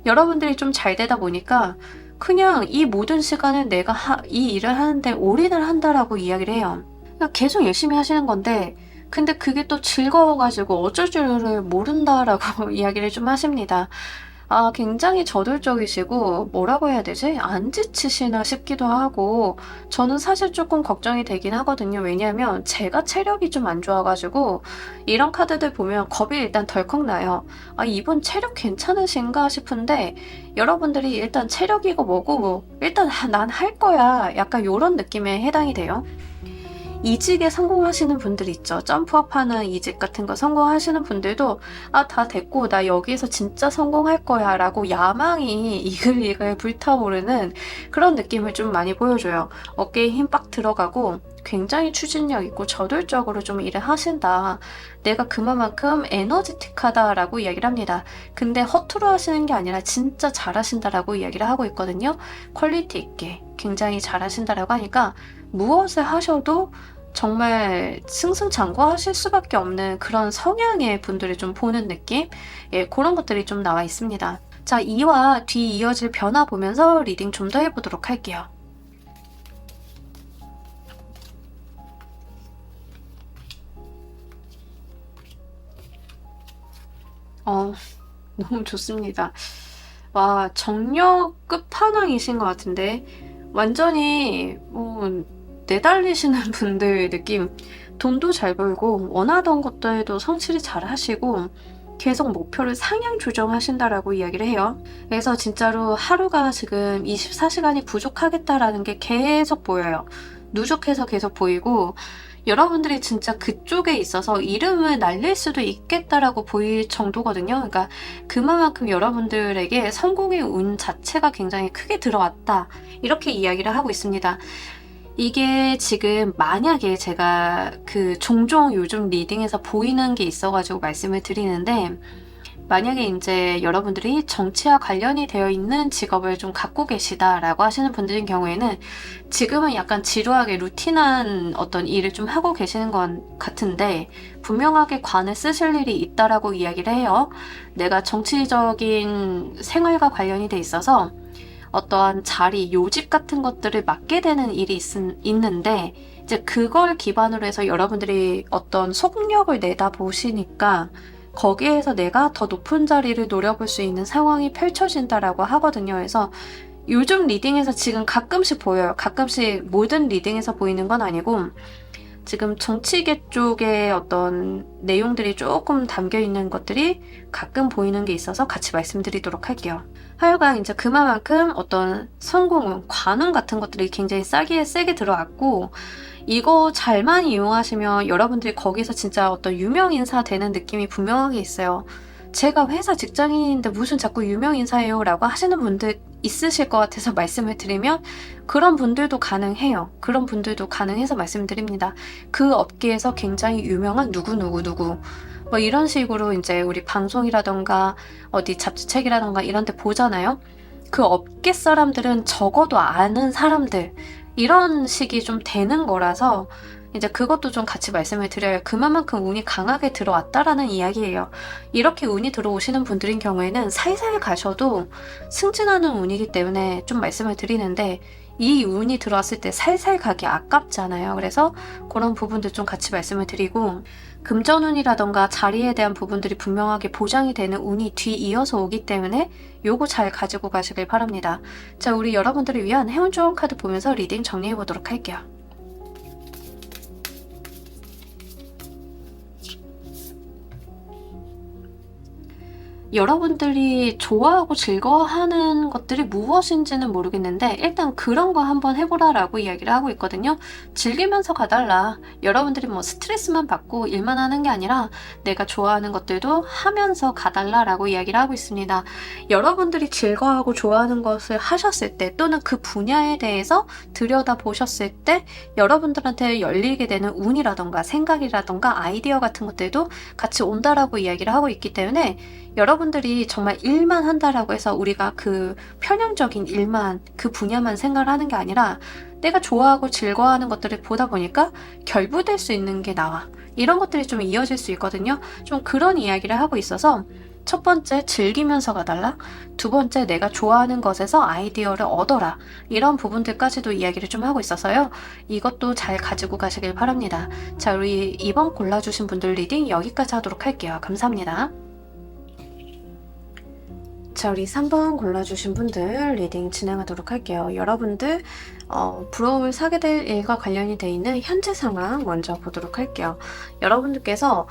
여러분들이 좀 잘 되다 보니까 그냥 이 모든 시간을 내가 이 일을 하는데 올인을 한다라고 이야기를 해요. 그러니까 계속 열심히 하시는 건데 근데 그게 또 즐거워가지고 어쩔 줄을 모른다라고 이야기를 좀 하십니다. 아, 굉장히 저돌적이시고 뭐라고 해야 되지? 안 지치시나 싶기도 하고 저는 사실 조금 걱정이 되긴 하거든요. 왜냐하면 제가 체력이 좀 안 좋아가지고 이런 카드들 보면 겁이 일단 덜컥 나요. 아, 이분 체력 괜찮으신가 싶은데 여러분들이 일단 체력이고 뭐고 일단 난 할 거야. 약간 이런 느낌에 해당이 돼요. 이직에 성공하시는 분들 있죠. 점프업하는 이직 같은 거 성공하시는 분들도 아, 다 됐고 나 여기서 진짜 성공할 거야 라고 야망이 이글이글 불타오르는 그런 느낌을 좀 많이 보여줘요. 어깨에 힘 빡 들어가고 굉장히 추진력 있고 저돌적으로 좀 일을 하신다. 내가 그만큼 에너지틱하다라고 이야기를 합니다. 근데 허투루 하시는 게 아니라 진짜 잘하신다라고 이야기를 하고 있거든요. 퀄리티 있게 굉장히 잘하신다라고 하니까 무엇을 하셔도 정말 승승장구하실 수밖에 없는 그런 성향의 분들이 좀 보는 느낌? 예, 그런 것들이 좀 나와 있습니다. 자, 이와 뒤 이어질 변화 보면서 리딩 좀 더 해보도록 할게요. 너무 좋습니다. 와, 정력 끝판왕이신 것 같은데 완전히 내달리시는 분들 느낌. 돈도 잘 벌고 원하던 것들도 성취를 잘 하시고 계속 목표를 상향 조정하신다라고 이야기를 해요. 그래서 진짜로 하루가 지금 24시간이 부족하겠다라는 게 계속 보여요. 누적해서 계속 보이고 여러분들이 진짜 그쪽에 있어서 이름을 날릴 수도 있겠다라고 보일 정도거든요. 그러니까 그만큼 여러분들에게 성공의 운 자체가 굉장히 크게 들어왔다. 이렇게 이야기를 하고 있습니다. 이게 지금 만약에 제가 그 종종 요즘 리딩에서 보이는 게 있어가지고 말씀을 드리는데 만약에 이제 여러분들이 정치와 관련이 되어 있는 직업을 좀 갖고 계시다라고 하시는 분들인 경우에는 지금은 약간 지루하게 루틴한 어떤 일을 좀 하고 계시는 것 같은데 분명하게 관을 쓰실 일이 있다라고 이야기를 해요. 내가 정치적인 생활과 관련이 돼 있어서 어떠한 자리, 요직 같은 것들을 맡게 되는 일이 있는데 이제 그걸 기반으로 해서 여러분들이 어떤 속력을 내다 보시니까 거기에서 내가 더 높은 자리를 노려볼 수 있는 상황이 펼쳐진다라고 하거든요. 그래서 요즘 리딩에서 지금 가끔씩 보여요. 가끔씩 모든 리딩에서 보이는 건 아니고 지금 정치계 쪽에 어떤 내용들이 조금 담겨 있는 것들이 가끔 보이는 게 있어서 같이 말씀드리도록 할게요. 하여간 이제 그만큼 어떤 성공운, 관운 같은 것들이 굉장히 세게 들어왔고 이거 잘만 이용하시면 여러분들이 거기서 진짜 어떤 유명 인사 되는 느낌이 분명하게 있어요. 제가 회사 직장인인데 무슨 자꾸 유명 인사예요 라고 하시는 분들 있으실 것 같아서 말씀을 드리면 그런 분들도 가능해요. 그런 분들도 가능해서 말씀드립니다. 그 업계에서 굉장히 유명한 누구 뭐 이런 식으로 이제 우리 방송이라던가 어디 잡지책이라던가 이런 데 보잖아요. 그 업계 사람들은 적어도 아는 사람들 이런 식이 좀 되는 거라서 이제 그것도 좀 같이 말씀을 드려요. 그만큼 운이 강하게 들어왔다라는 이야기예요. 이렇게 운이 들어오시는 분들인 경우에는 살살 가셔도 승진하는 운이기 때문에 좀 말씀을 드리는데 이 운이 들어왔을 때 살살 가기 아깝잖아요. 그래서 그런 부분들 좀 같이 말씀을 드리고 금전운이라던가 자리에 대한 부분들이 분명하게 보장이 되는 운이 뒤이어서 오기 때문에 요거 잘 가지고 가시길 바랍니다. 자, 우리 여러분들을 위한 행운 조언 카드 보면서 리딩 정리해 보도록 할게요. 여러분들이 좋아하고 즐거워하는 것들이 무엇인지는 모르겠는데 일단 그런 거 한번 해보라라고 이야기를 하고 있거든요. 즐기면서 가달라. 여러분들이 뭐 스트레스만 받고 일만 하는 게 아니라 내가 좋아하는 것들도 하면서 가달라라고 이야기를 하고 있습니다. 여러분들이 즐거워하고 좋아하는 것을 하셨을 때 또는 그 분야에 대해서 들여다보셨을 때 여러분들한테 열리게 되는 운이라던가 생각이라던가 아이디어 같은 것들도 같이 온다라고 이야기를 하고 있기 때문에 여러분들이 정말 일만 한다라고 해서 우리가 그 편향적인 일만 그 분야만 생각을 하는 게 아니라 내가 좋아하고 즐거워하는 것들을 보다 보니까 결부될 수 있는 게 나와. 이런 것들이 좀 이어질 수 있거든요. 좀 그런 이야기를 하고 있어서 첫 번째 즐기면서 가달라. 두 번째 내가 좋아하는 것에서 아이디어를 얻어라. 이런 부분들까지도 이야기를 좀 하고 있어서요. 이것도 잘 가지고 가시길 바랍니다. 자, 우리 이번 골라주신 분들 리딩 여기까지 하도록 할게요. 감사합니다. 자, 우리 3번 골라주신 분들 리딩 진행하도록 할게요. 여러분들 부러움을 사게 될 일과 관련이 돼 있는 현재 상황 먼저 보도록 할게요. 여러분들께서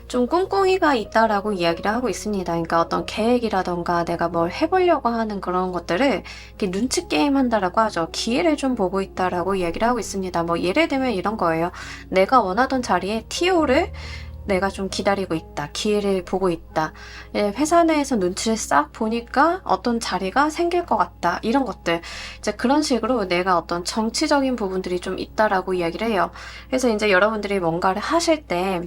좀 꿍꿍이가 있다라고 이야기를 하고 있습니다. 그러니까 어떤 계획이라던가 내가 뭘 해보려고 하는 그런 것들을 이렇게 눈치 게임 한다라고 하죠. 기회를 좀 보고 있다라고 이야기를 하고 있습니다. 뭐 예를 들면 이런 거예요. 내가 원하던 자리에 TO를 내가 좀 기다리고 있다. 기회를 보고 있다. 회사 내에서 눈치를 싹 보니까 어떤 자리가 생길 것 같다. 이런 것들. 이제 그런 식으로 내가 어떤 정치적인 부분들이 좀 있다라고 이야기를 해요. 그래서 이제 여러분들이 뭔가를 하실 때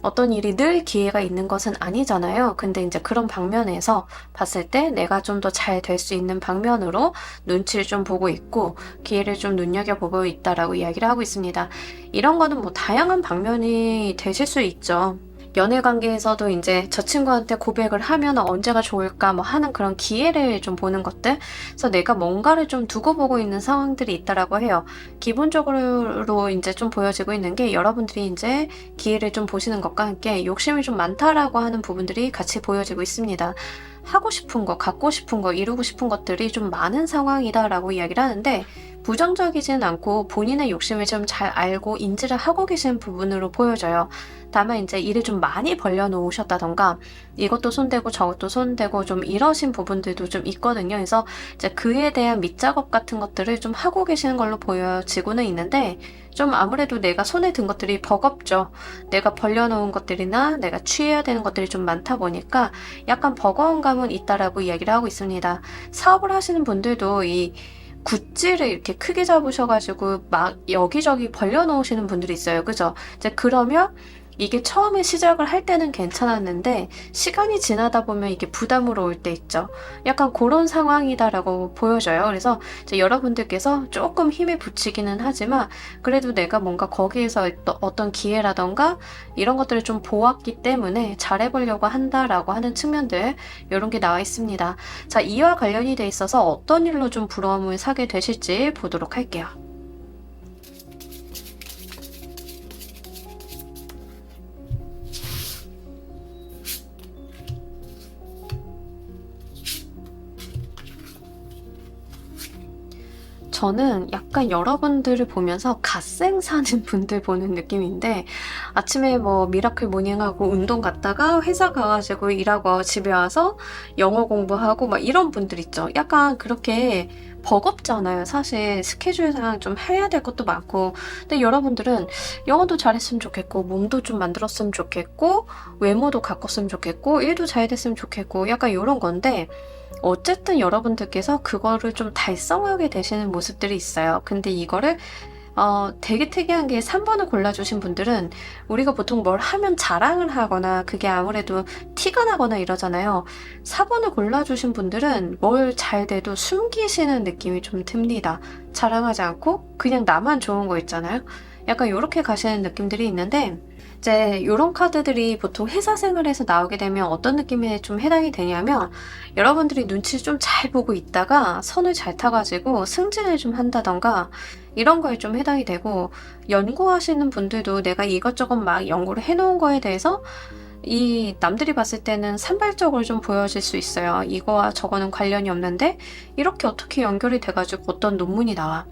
어떤 일이 늘 기회가 있는 것은 아니잖아요. 근데 이제 그런 방면에서 봤을 때 내가 좀 더 잘 될 수 있는 방면으로 눈치를 좀 보고 있고 기회를 좀 눈여겨보고 있다라고 이야기를 하고 있습니다. 이런 거는 뭐 다양한 방면이 되실 수 있죠. 연애 관계에서도 이제 저 친구한테 고백을 하면 언제가 좋을까 뭐 하는 그런 기회를 좀 보는 것들. 그래서 내가 뭔가를 좀 두고 보고 있는 상황들이 있다라고 해요. 기본적으로 이제 좀 보여지고 있는 게 여러분들이 이제 기회를 좀 보시는 것과 함께 욕심이 좀 많다라고 하는 부분들이 같이 보여지고 있습니다. 하고 싶은 거, 갖고 싶은 거, 이루고 싶은 것들이 좀 많은 상황이다라고 이야기를 하는데 부정적이진 않고 본인의 욕심을 좀 잘 알고 인지를 하고 계신 부분으로 보여져요. 다만 이제 일을 좀 많이 벌려놓으셨다던가 이것도 손대고 저것도 손대고 좀 이러신 부분들도 좀 있거든요. 그래서 이제 그에 대한 밑작업 같은 것들을 좀 하고 계시는 걸로 보여지고는 있는데 좀 아무래도 내가 손에 든 것들이 버겁죠. 내가 벌려놓은 것들이나 내가 취해야 되는 것들이 좀 많다 보니까 약간 버거운 감은 있다라고 이야기를 하고 있습니다. 사업을 하시는 분들도 이 굿즈를 이렇게 크게 잡으셔가지고 막 여기저기 벌려놓으시는 분들이 있어요. 그죠? 이제 그러면 이게 처음에 시작을 할 때는 괜찮았는데 시간이 지나다 보면 이게 부담으로 올 때 있죠. 약간 그런 상황이다라고 보여져요. 그래서 이제 여러분들께서 조금 힘을 붙이기는 하지만 그래도 내가 뭔가 거기에서 어떤 기회라던가 이런 것들을 좀 보았기 때문에 잘해보려고 한다라고 하는 측면들 이런 게 나와 있습니다. 자, 이와 관련이 돼 있어서 어떤 일로 좀 부러움을 사게 되실지 보도록 할게요. 저는 약간 여러분들을 보면서 갓생 사는 분들 보는 느낌인데 아침에 뭐 미라클 모닝하고 운동 갔다가 회사 가가지고 일하고 집에 와서 영어 공부하고 막 이런 분들 있죠. 약간 그렇게 버겁잖아요. 사실 스케줄상 좀 해야 될 것도 많고 근데 여러분들은 영어도 잘했으면 좋겠고 몸도 좀 만들었으면 좋겠고 외모도 가꿨으면 좋겠고 일도 잘 됐으면 좋겠고 약간 이런 건데 어쨌든 여러분들께서 그거를 좀 달성하게 되시는 모습들이 있어요. 근데 이거를 되게 특이한 게 3번을 골라주신 분들은 우리가 보통 뭘 하면 자랑을 하거나 그게 아무래도 티가 나거나 이러잖아요. 4번을 골라주신 분들은 뭘 잘 돼도 숨기시는 느낌이 좀 듭니다. 자랑하지 않고 그냥 나만 좋은 거 있잖아요. 약간 이렇게 가시는 느낌들이 있는데 이제 이런 카드들이 보통 회사 생활에서 나오게 되면 어떤 느낌에 좀 해당이 되냐면 여러분들이 눈치를 좀 잘 보고 있다가 선을 잘 타가지고 승진을 좀 한다던가 이런 거에 좀 해당이 되고 연구하시는 분들도 내가 이것저것 막 연구를 해놓은 거에 대해서 이 남들이 봤을 때는 산발적으로 좀 보여질 수 있어요. 이거와 저거는 관련이 없는데 이렇게 어떻게 연결이 돼가지고 어떤 논문이 나와.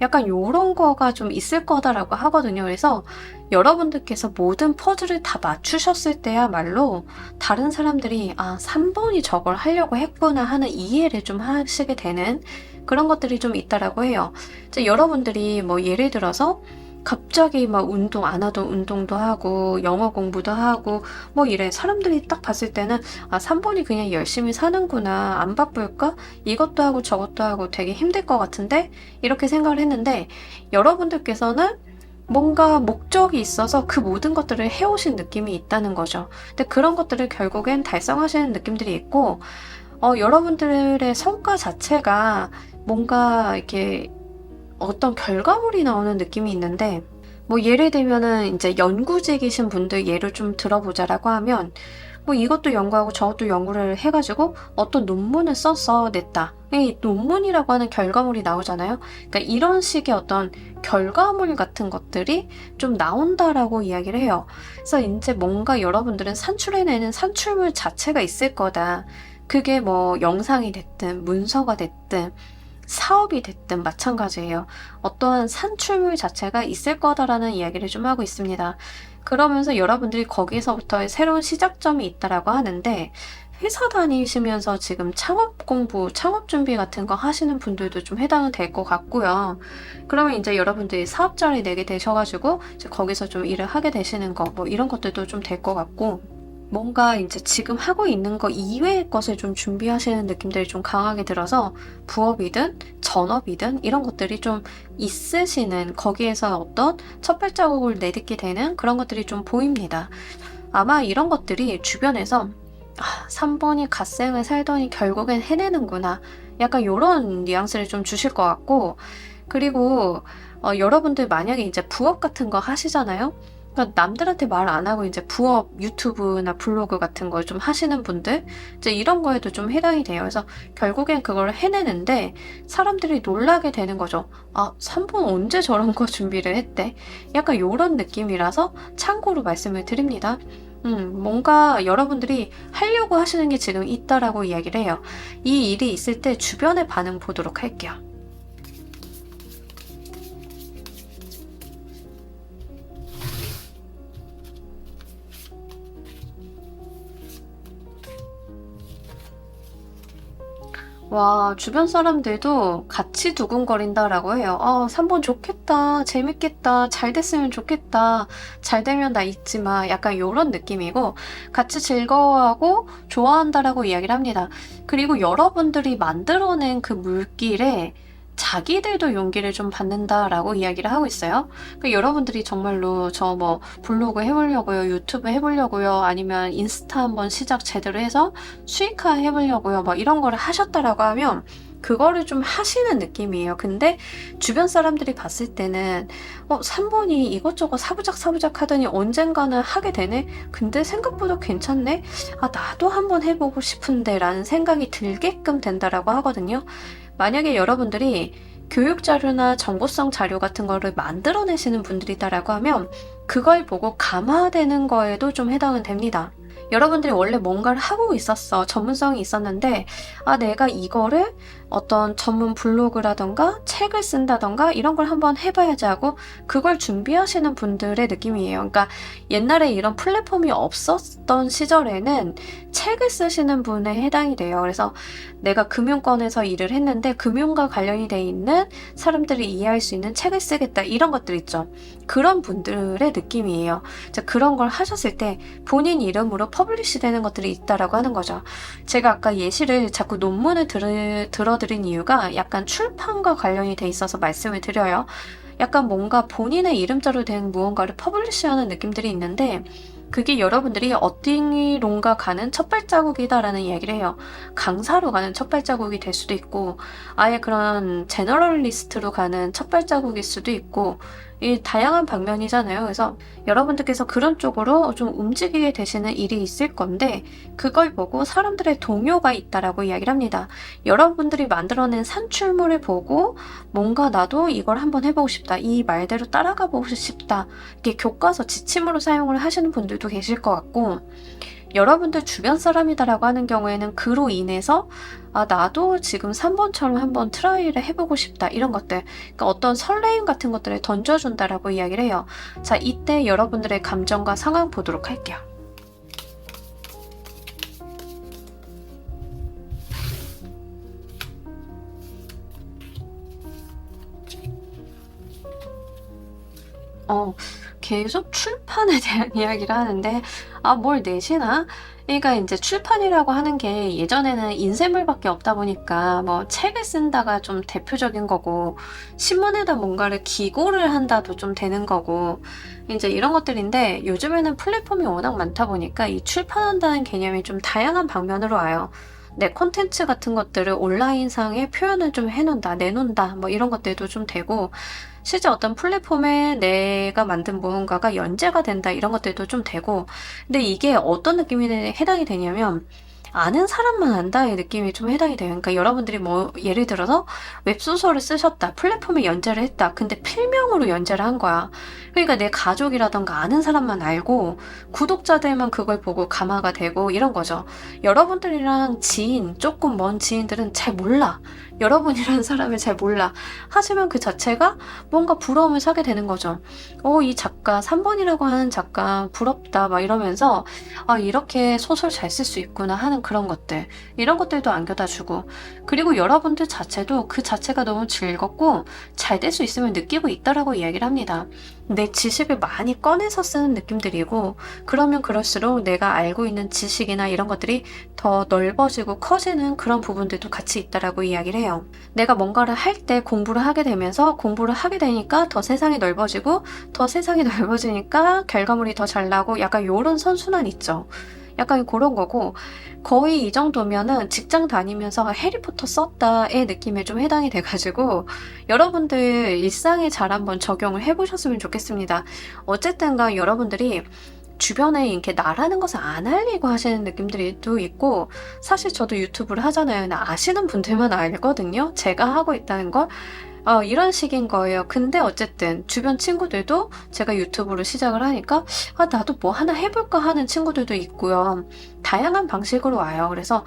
약간 요런 거가 좀 있을 거다라고 하거든요. 그래서 여러분들께서 모든 퍼즐을 다 맞추셨을 때야말로 다른 사람들이 '아 3번이 저걸 하려고 했구나.' 하는 이해를 좀 하시게 되는 그런 것들이 좀 있다라고 해요. 이제 여러분들이 뭐 예를 들어서 갑자기 막 운동 안 하던 운동도 하고 영어 공부도 하고 뭐 이래 사람들이 딱 봤을 때는 '아 3번이 그냥 열심히 사는구나. 안 바쁠까? 이것도 하고 저것도 하고 되게 힘들 것 같은데?' 이렇게 생각을 했는데 여러분들께서는 뭔가 목적이 있어서 그 모든 것들을 해 오신 느낌이 있다는 거죠. 근데 그런 것들을 결국엔 달성하시는 느낌들이 있고 여러분들의 성과 자체가 뭔가 이렇게 어떤 결과물이 나오는 느낌이 있는데 뭐 예를 들면은 인제 연구직이신 분들 예를 좀 들어보자라고 하면 뭐 이것도 연구하고 저것도 연구를 해 가지고 어떤 논문을 써서 냈다. 이 논문이라고 하는 결과물이 나오잖아요. 그러니까 이런 식의 어떤 결과물 같은 것들이 좀 나온다라고 이야기를 해요. 그래서 인제 뭔가 여러분들은 산출해내는 산출물 자체가 있을 거다. 그게 뭐 영상이 됐든 문서가 됐든 사업이 됐든 마찬가지예요. 어떠한 산출물 자체가 있을 거다라는 이야기를 좀 하고 있습니다. 그러면서 여러분들이 거기서부터의 새로운 시작점이 있다라고 하는데 회사 다니시면서 지금 창업 공부, 창업 준비 같은 거 하시는 분들도 좀 해당은 될 것 같고요. 그러면 인제 여러분들이 사업자를 내게 되셔 가지고 이제 거기서 좀 일을 하게 되시는 거 뭐 이런 것들도 좀 될 것 같고 뭔가 인제 지금 하고 있는 거 이외의 것을 좀 준비하시는 느낌들이 좀 강하게 들어서 부업이든 전업이든 이런 것들이 좀 있으시는 거기에서 어떤 첫 발자국을 내딛게 되는 그런 것들이 좀 보입니다. 아마 이런 것들이 주변에서 '아 3번이 갓생을 살더니 결국엔 해내는구나.' 약간 요런 뉘앙스를 좀 주실 것 같고 그리고 여러분들 만약에 인제 부업 같은 거 하시잖아요. 그러니까 남들한테 말 안 하고 인제 부업 유튜브나 블로그 같은 걸 좀 하시는 분들 이제 이런 거에도 좀 해당이 돼요. 그래서 결국엔 그걸 해내는데 사람들이 놀라게 되는 거죠. '아 3번 언제 저런 거 준비를 했대?' 약간 요런 느낌이라서 참고로 말씀을 드립니다. 뭔가 여러분들이 하려고 하시는 게 지금 있다라고 이야기를 해요. 이 일이 있을 때 주변의 반응 보도록 할게요. 와 주변 사람들도 같이 두근거린다라고 해요. 3번 좋겠다. 재밌겠다. 잘 됐으면 좋겠다. 잘 되면 나 잊지 마.' 약간 요런 느낌이고 같이 즐거워하고 좋아한다라고 이야기를 합니다. 그리고 여러분들이 만들어낸 그 물길에 자기들도 용기를 좀 받는다라고 이야기를 하고 있어요. 여러분들이 정말로 저 뭐 블로그 해 보려고요. 유튜브 해 보려고요. 아니면 인스타 한번 시작 제대로 해서 수익화 해 보려고요. 뭐 이런 거를 하셨다라고 하면 그거를 좀 하시는 느낌이에요. 근데 주변 사람들이 봤을 때는 3번이 이것저것 사부작 하더니 언젠가는 하게 되네? 근데 생각보다 괜찮네? 아 나도 한번 해 보고 싶은데.'라는 생각이 들게끔 된다라고 하거든요. 만약에 여러분들이 교육 자료나 정보성 자료 같은 거를 만들어내시는 분들이다라고 하면 그걸 보고 감화되는 거에도 좀 해당은 됩니다. 여러분들이 원래 뭔가를 하고 있었어. 전문성이 있었는데 내가 이거를 어떤 전문 블로그라든가 책을 쓴다든가 이런 걸 한번 해 봐야지 하고 그걸 준비하시는 분들의 느낌이에요. 그러니까 옛날에 이런 플랫폼이 없었던 시절에는 책을 쓰시는 분에 해당이 돼요. 그래서 내가 금융권에서 일을 했는데 금융과 관련이 돼 있는 사람들이 이해할 수 있는 책을 쓰겠다 이런 것들 있죠. 그런 분들의 느낌이에요. 자, 그런 걸 하셨을 때 본인 이름으로 퍼블리시 되는 것들이 있다라고 하는 거죠. 제가 아까 예시를 자꾸 논문을 들어드린 이유가 약간 출판과 관련이 돼 있어서 말씀을 드려요. 약간 뭔가 본인의 이름자로 된 무언가를 퍼블리시하는 느낌들이 있는데 그게 여러분들이 어디론가 가는 첫 발자국이다라는 이야기를 해요. 강사로 가는 첫 발자국이 될 수도 있고 아예 그런 제너럴리스트로 가는 첫 발자국일 수도 있고 이 다양한 방면이잖아요. 그래서 여러분들께서 그런 쪽으로 좀 움직이게 되시는 일이 있을 건데 그걸 보고 사람들의 동요가 있다라고 이야기를 합니다. 여러분들이 만들어낸 산출물을 보고 뭔가 나도 이걸 한번 해보고 싶다. 이 말대로 따라가 보고 싶다. 이게 교과서 지침으로 사용을 하시는 분들도 계실 것 같고 여러분들 주변 사람이다라고 하는 경우에는 그로 인해서 나도 지금 3번처럼 한번 트라이를 해보고 싶다 이런 것들, 그러니까 어떤 설레임 같은 것들을 던져준다라고 이야기를 해요. 자, 이때 여러분들의 감정과 상황 보도록 할게요. 계속 출판에 대한 이야기를 하는데 뭘 내시나? 그러니까 인제 출판이라고 하는 게 예전에는 인쇄물밖에 없다 보니까 뭐 책을 쓴다가 좀 대표적인 거고, 신문에다 뭔가를 기고를 한다도 좀 되는 거고, 인제 이런 것들인데, 요즘에는 플랫폼이 워낙 많다 보니까 이 출판한다는 개념이 좀 다양한 방면으로 와요. 내 콘텐츠 같은 것들을 온라인상에 표현을 좀 해 놓는다, 내놓는다 뭐 이런 것들도 좀 되고, 실제 어떤 플랫폼에 내가 만든 무언가가 연재가 된다 이런 것들도 좀 되고, 근데 이게 어떤 느낌이 해당이 되냐면 아는 사람만 안다의 느낌이 좀 해당이 돼요. 그러니까 여러분들이 뭐 예를 들어서 웹소설을 쓰셨다, 플랫폼에 연재를 했다, 근데 필명으로 연재를 한 거야. 그러니까 내 가족이라던가 아는 사람만 알고 구독자들만 그걸 보고 감화가 되고 이런 거죠. 여러분들이랑 지인, 조금 먼 지인들은 잘 몰라. 여러분이라는 사람을 잘 몰라. 하지만 그 자체가 뭔가 부러움을 사게 되는 거죠. 이 작가, 3번이라고 하는 작가 부럽다 막 이러면서 이렇게 소설 잘 쓸 수 있구나 하는 그런 것들, 이런 것들도 안겨다 주고, 그리고 여러분들 자체도 그 자체가 너무 즐겁고 잘 될 수 있음을 느끼고 있다라고 이야기를 합니다. 내 지식을 많이 꺼내서 쓰는 느낌들이고, 그러면 그럴수록 내가 알고 있는 지식이나 이런 것들이 더 넓어지고 커지는 그런 부분들도 같이 있다라고 이야기를 해요. 내가 뭔가를 할 때 공부를 하게 되면서, 공부를 하게 되니까 더 세상이 넓어지고, 더 세상이 넓어지니까 결과물이 더 잘 나고, 약간 요런 선순환 있죠. 약간 그런 거고, 거의 이 정도면은 직장 다니면서 해리포터 썼다의 느낌에 좀 해당이 돼가지고, 여러분들 일상에 잘 한번 적용을 해보셨으면 좋겠습니다. 어쨌든가 여러분들이 주변에 이렇게 나라는 것을 안 알리고 하시는 느낌들이 또 있고, 사실 저도 유튜브를 하잖아요. 아시는 분들만 알거든요, 제가 하고 있다는 걸. 이런 식인 거예요. 근데 어쨌든 주변 친구들도 제가 유튜브를 시작을 하니까 나도 뭐 하나 해볼까 하는 친구들도 있고요. 다양한 방식으로 와요. 그래서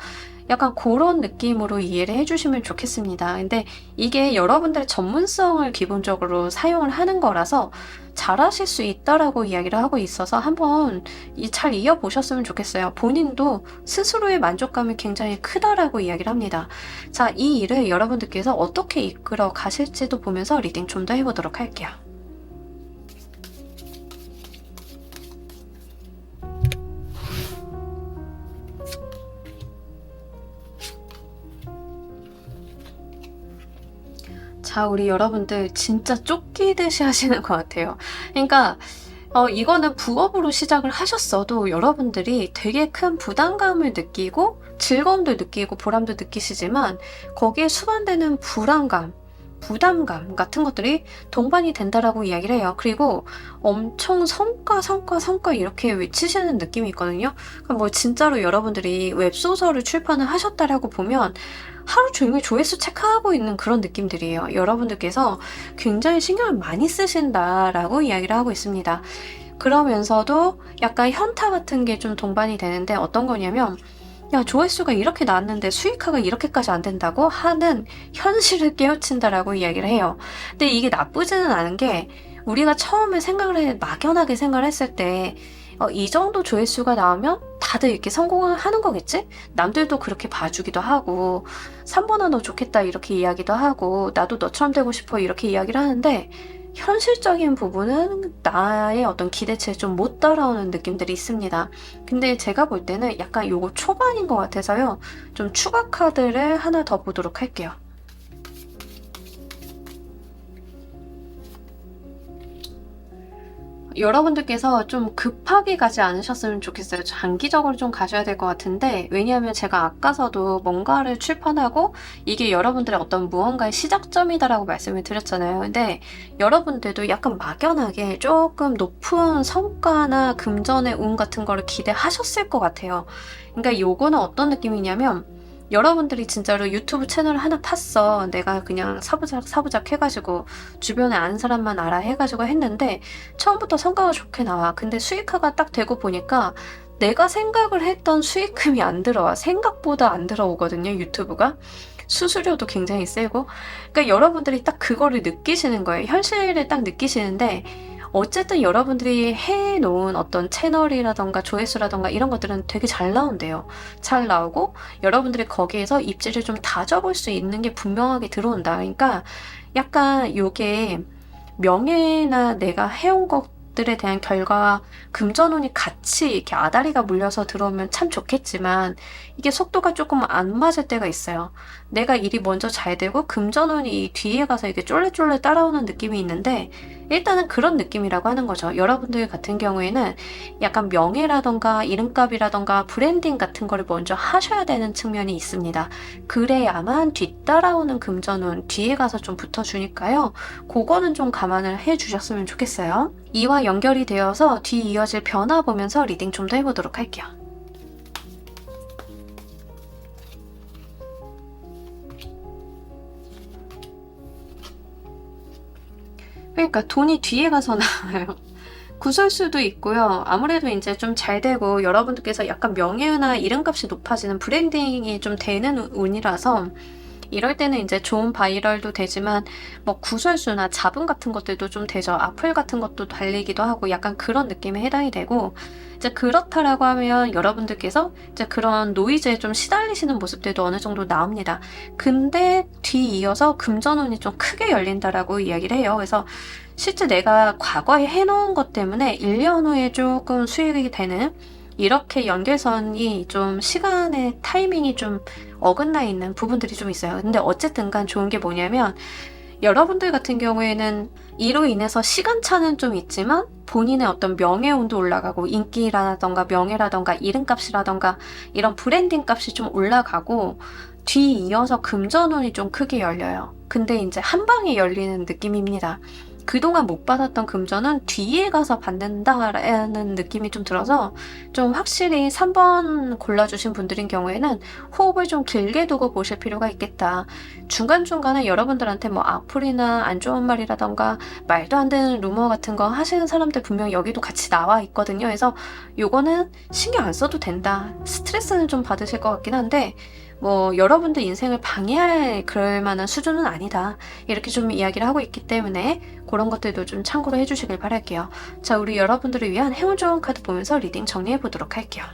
약간 그런 느낌으로 이해를 해주시면 좋겠습니다. 근데 이게 여러분들의 전문성을 기본적으로 사용을 하는 거라서 잘하실 수 있다라고 이야기를 하고 있어서 한번 잘 이어보셨으면 좋겠어요. 본인도 스스로의 만족감이 굉장히 크다라고 이야기를 합니다. 자, 이 일을 여러분들께서 어떻게 이끌어 가실지도 보면서 리딩 좀 더 해보도록 할게요. 자, 우리 여러분들 진짜 쫓기듯이 하시는 것 같아요. 그러니까 이거는 부업으로 시작을 하셨어도 여러분들이 되게 큰 부담감을 느끼고 즐거움도 느끼고 보람도 느끼시지만, 거기에 수반되는 불안감, 부담감 같은 것들이 동반이 된다라고 이야기를 해요. 그리고 엄청 성과, 성과, 성과 이렇게 외치시는 느낌이 있거든요. 그러니까 뭐 진짜로 여러분들이 웹소설을 출판을 하셨다라고 보면 하루 종일 조회수 체크하고 있는 그런 느낌들이에요. 여러분들께서 굉장히 신경을 많이 쓰신다라고 이야기를 하고 있습니다. 그러면서도 약간 현타 같은 게 좀 동반이 되는데, 어떤 거냐면 야, 조회수가 이렇게 나왔는데 수익화가 이렇게까지 안 된다고 하는 현실을 깨우친다라고 이야기를 해요. 근데 이게 나쁘지는 않은 게, 우리가 처음에 막연하게 생각을 했을 때 이 정도 조회수가 나오면 다들 이렇게 성공을 하는 거겠지? 남들도 그렇게 봐주기도 하고, 3번아 너 좋겠다 이렇게 이야기도 하고, 나도 너처럼 되고 싶어 이렇게 이야기를 하는데, 현실적인 부분은 나의 어떤 기대치에 좀 못 따라오는 느낌들이 있습니다. 근데 제가 볼 때는 약간 요거 초반인 것 같아서요. 좀 추가 카드를 하나 더 보도록 할게요. 여러분들께서 좀 급하게 가지 않으셨으면 좋겠어요. 장기적으로 좀 가셔야 될 것 같은데, 왜냐하면 제가 아까서도 뭔가를 출판하고 이게 여러분들의 어떤 무언가의 시작점이다라고 말씀을 드렸잖아요. 근데 여러분들도 약간 막연하게 조금 높은 성과나 금전의 운 같은 거를 기대하셨을 것 같아요. 그러니까 요거는 어떤 느낌이냐면, 여러분들이 진짜로 유튜브 채널을 하나 팠어. 내가 그냥 사부작 해가지고 주변에 아는 사람만 알아 해가지고 했는데 처음부터 성과가 좋게 나와. 근데 수익화가 딱 되고 보니까 내가 생각을 했던 수익금이 안 들어와. 생각보다 안 들어오거든요, 유튜브가. 수수료도 굉장히 세고. 그러니까 여러분들이 딱 그거를 느끼시는 거예요. 현실을 딱 느끼시는데, 어쨌든 여러분들이 해놓은 어떤 채널이라던가 조회수라던가 이런 것들은 되게 잘 나온대요. 잘 나오고 여러분들이 거기에서 입지를 좀 다져볼 수 있는 게 분명하게 들어온다. 그러니까 약간 요게 명예나 내가 해온 것들에 대한 결과와 금전운이 같이 이렇게 아다리가 물려서 들어오면 참 좋겠지만 이게 속도가 조금 안 맞을 때가 있어요. 내가 일이 먼저 잘 되고 금전운이 뒤에 가서 이게 쫄래쫄래 따라오는 느낌이 있는데 일단은 그런 느낌이라고 하는 거죠. 여러분들 같은 경우에는 약간 명예라던가 이름값이라던가 브랜딩 같은 거를 먼저 하셔야 되는 측면이 있습니다. 그래야만 뒤따라오는 금전운 뒤에 가서 좀 붙어주니까요. 그거는 좀 감안을 해주셨으면 좋겠어요. 이와 연결이 되어서 뒤 이어질 변화 보면서 리딩 좀 더 해보도록 할게요. 그러니까 돈이 뒤에 가서 나와요. 구설수도 있고요. 아무래도 이제 좀 잘 되고 여러분들께서 약간 명예나 이름값이 높아지는 브랜딩이 좀 되는 운이라서 이럴 때는 이제 좋은 바이럴도 되지만 뭐 구설수나 잡음 같은 것들도 좀 되죠. 악플 같은 것도 달리기도 하고 약간 그런 느낌에 해당이 되고 이제 그렇다라고 하면 여러분들께서 이제 그런 노이즈에 좀 시달리시는 모습들도 어느 정도 나옵니다. 근데 뒤이어서 금전운이 좀 크게 열린다라고 이야기를 해요. 그래서 실제 내가 과거에 해놓은 것 때문에 1년 후에 조금 수익이 되는 이렇게 연결선이 좀 시간의 타이밍이 좀 어긋나 있는 부분들이 좀 있어요. 근데 어쨌든 간 좋은 게 뭐냐면 여러분들 같은 경우에는 이로 인해서 시간차는 좀 있지만 본인의 어떤 명예운도 올라가고 인기라던가 명예라던가 이름값이라던가 이런 브랜딩 값이 좀 올라가고 뒤이어서 금전운이 좀 크게 열려요. 근데 이제 한 방에 열리는 느낌입니다. 그동안 못 받았던 금전은 뒤에 가서 받는다라는 느낌이 좀 들어서 좀 확실히 3번 골라주신 분들인 경우에는 호흡을 좀 길게 두고 보실 필요가 있겠다. 중간중간에 여러분들한테 뭐 악플이나 안 좋은 말이라던가 말도 안 되는 루머 같은 거 하시는 사람들 분명 여기도 같이 나와 있거든요. 그래서 요거는 신경 안 써도 된다. 스트레스는 좀 받으실 것 같긴 한데 뭐 여러분들 인생을 방해할 그럴 만한 수준은 아니다. 이렇게 좀 이야기를 하고 있기 때문에 그런 것들도 좀 참고로 해주시길 바랄게요. 자, 우리 여러분들을 위한 행운 좋은 카드 보면서 리딩 정리해 보도록 할게요.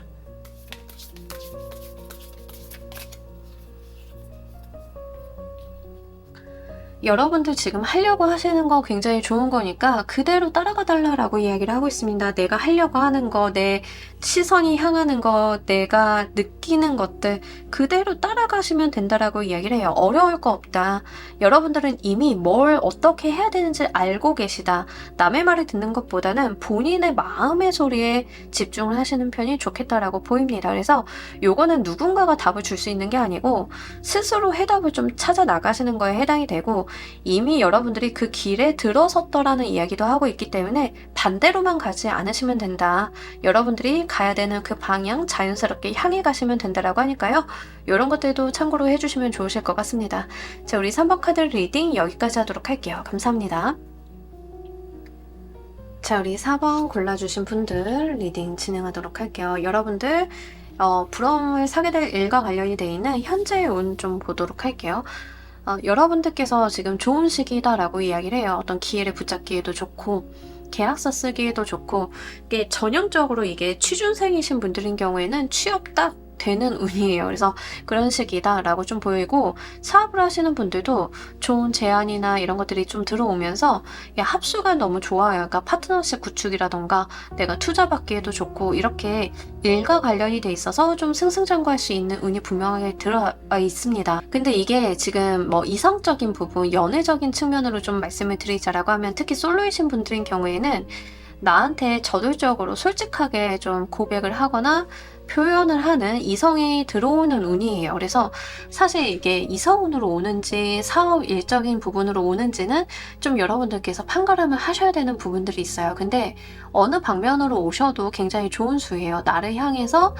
여러분들 지금 하려고 하시는 거 굉장히 좋은 거니까 그대로 따라가 달라라고 이야기를 하고 있습니다. 내가 하려고 하는 거, 내 시선이 향하는 거, 내가 느끼는 것들 그대로 따라가시면 된다라고 이야기를 해요. 어려울 거 없다. 여러분들은 이미 뭘 어떻게 해야 되는지 알고 계시다. 남의 말을 듣는 것보다는 본인의 마음의 소리에 집중을 하시는 편이 좋겠다라고 보입니다. 그래서 요거는 누군가가 답을 줄 수 있는 게 아니고 스스로 해답을 좀 찾아 나가시는 거에 해당이 되고 이미 여러분들이 그 길에 들어섰더라는 이야기도 하고 있기 때문에 반대로만 가지 않으시면 된다. 여러분들이 가야 되는 그 방향 자연스럽게 향해 가시면 된다라고 하니까요. 이런 것들도 참고로 해주시면 좋으실 것 같습니다. 자, 우리 3번 카드 리딩 여기까지 하도록 할게요. 감사합니다. 자, 우리 4번 골라주신 분들 리딩 진행하도록 할게요. 여러분들 부러움을 사게 될 일과 관련이 되어 있는 현재의 운 좀 보도록 할게요. 여러분들께서 지금 좋은 시기다라고 이야기를 해요. 어떤 기회를 붙잡기에도 좋고 계약서 쓰기에도 좋고 이게 전형적으로 이게 취준생이신 분들인 경우에는 취업 딱 되는 운이에요. 그래서 그런 시기다라고 좀 보이고 사업을 하시는 분들도 좋은 제안이나 이런 것들이 좀 들어오면서 합수가 너무 좋아요. 그러니까 파트너십 구축이라던가 내가 투자받기에도 좋고 이렇게 일과 관련이 돼 있어서 좀 승승장구할 수 있는 운이 분명하게 들어와 있습니다. 근데 이게 지금 뭐 이성적인 부분, 연애적인 측면으로 좀 말씀을 드리자라고 하면 특히 솔로이신 분들인 경우에는 나한테 저돌적으로 솔직하게 좀 고백을 하거나 표현을 하는 이성이 들어오는 운이에요. 그래서 사실 이게 이성운으로 오는지 사업 일적인 부분으로 오는지는 좀 여러분들께서 판가름을 하셔야 되는 부분들이 있어요. 근데 어느 방면으로 오셔도 굉장히 좋은 수예요. 나를 향해서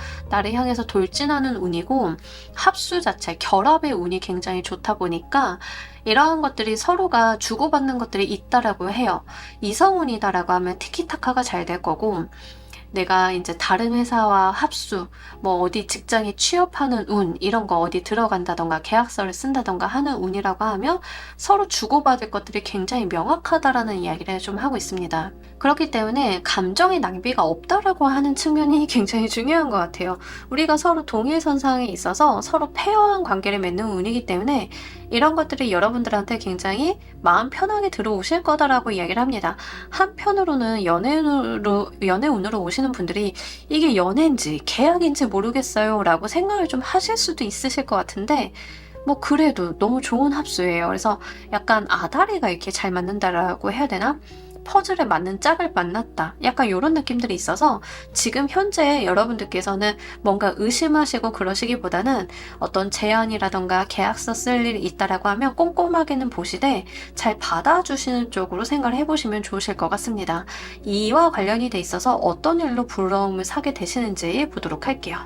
돌진하는 운이고 합수 자체, 결합의 운이 굉장히 좋다 보니까 이러한 것들이 서로가 주고받는 것들이 있다라고 해요. 이성운이다라고 하면 티키타카가 잘 될 거고 내가 이제 다른 회사와 합수, 뭐 어디 직장에 취업하는 운, 이런 거 어디 들어간다던가 계약서를 쓴다던가 하는 운이라고 하면 서로 주고받을 것들이 굉장히 명확하다라는 이야기를 좀 하고 있습니다. 그렇기 때문에 감정의 낭비가 없다라고 하는 측면이 굉장히 중요한 것 같아요. 우리가 서로 동일선상에 있어서 서로 페어한 관계를 맺는 운이기 때문에 이런 것들이 여러분들한테 굉장히 마음 편하게 들어오실 거다라고 이야기를 합니다. 한편으로는 연애운으로 오시는 분들이 이게 연애인지 계약인지 모르겠어요 라고 생각을 좀 하실 수도 있으실 것 같은데, 뭐 그래도 너무 좋은 합수예요. 그래서 약간 아다리가 이렇게 잘 맞는다라고 해야 되나? 퍼즐에 맞는 짝을 만났다. 약간 이런 느낌들이 있어서 지금 현재 여러분들께서는 뭔가 의심하시고 그러시기보다는 어떤 제안이라던가 계약서 쓸 일이 있다라고 하면 꼼꼼하게는 보시되 잘 받아주시는 쪽으로 생각을 해보시면 좋으실 것 같습니다. 이와 관련이 돼 있어서 어떤 일로 부러움을 사게 되시는지 보도록 할게요.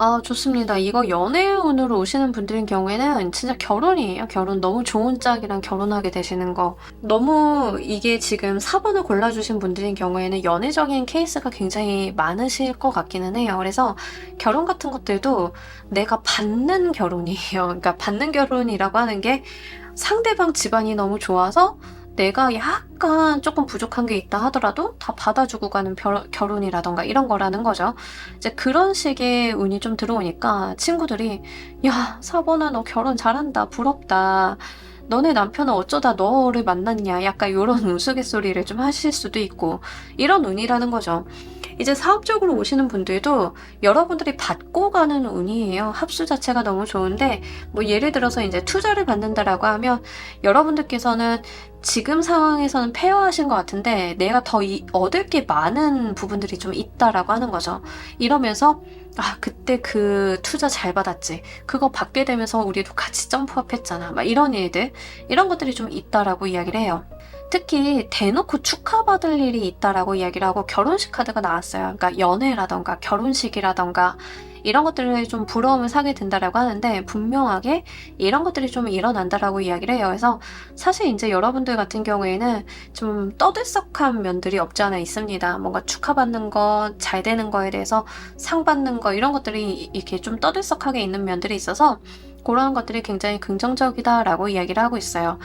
아, 좋습니다. 이거 연애운으로 오시는 분들인 경우에는 진짜 결혼이에요. 결혼. 너무 좋은 짝이랑 결혼하게 되시는 거. 너무 이게 지금 4번을 골라주신 분들인 경우에는 연애적인 케이스가 굉장히 많으실 것 같기는 해요. 그래서 결혼 같은 것들도 내가 받는 결혼이에요. 그러니까 받는 결혼이라고 하는 게 상대방 집안이 너무 좋아서 내가 약간 조금 부족한 게 있다 하더라도 다 받아주고 가는 결혼이라던가 이런 거라는 거죠. 이제 그런 식의 운이 좀 들어오니까 친구들이 야, 사번아 너 결혼 잘한다. 부럽다. 너네 남편은 어쩌다 너를 만났냐. 약간 이런 우스갯소리를 좀 하실 수도 있고 이런 운이라는 거죠. 이제 사업적으로 오시는 분들도 여러분들이 받고 가는 운이에요. 합수 자체가 너무 좋은데 뭐 예를 들어서 이제 투자를 받는다라고 하면 여러분들께서는 지금 상황에서는 페어하신 것 같은데 내가 더 얻을 게 많은 부분들이 좀 있다라고 하는 거죠. 이러면서 아, 그때 그 투자 잘 받았지. 그거 받게 되면서 우리도 같이 점프업 했잖아. 막 이런 일들, 이런 것들이 좀 있다라고 이야기를 해요. 특히 대놓고 축하받을 일이 있다라고 이야기를 하고 결혼식 카드가 나왔어요. 그러니까 연애라던가 결혼식이라던가 이런 것들을 좀 부러움을 사게 된다라고 하는데 분명하게 이런 것들이 좀 일어난다라고 이야기를 해요. 그래서 사실 이제 여러분들 같은 경우에는 좀 떠들썩한 면들이 없지 않아 있습니다. 뭔가 축하받는 거, 잘 되는 거에 대해서 상 받는 거 이런 것들이 이렇게 좀 떠들썩하게 있는 면들이 있어서 그런 것들이 굉장히 긍정적이다라고 이야기를 하고 있어요.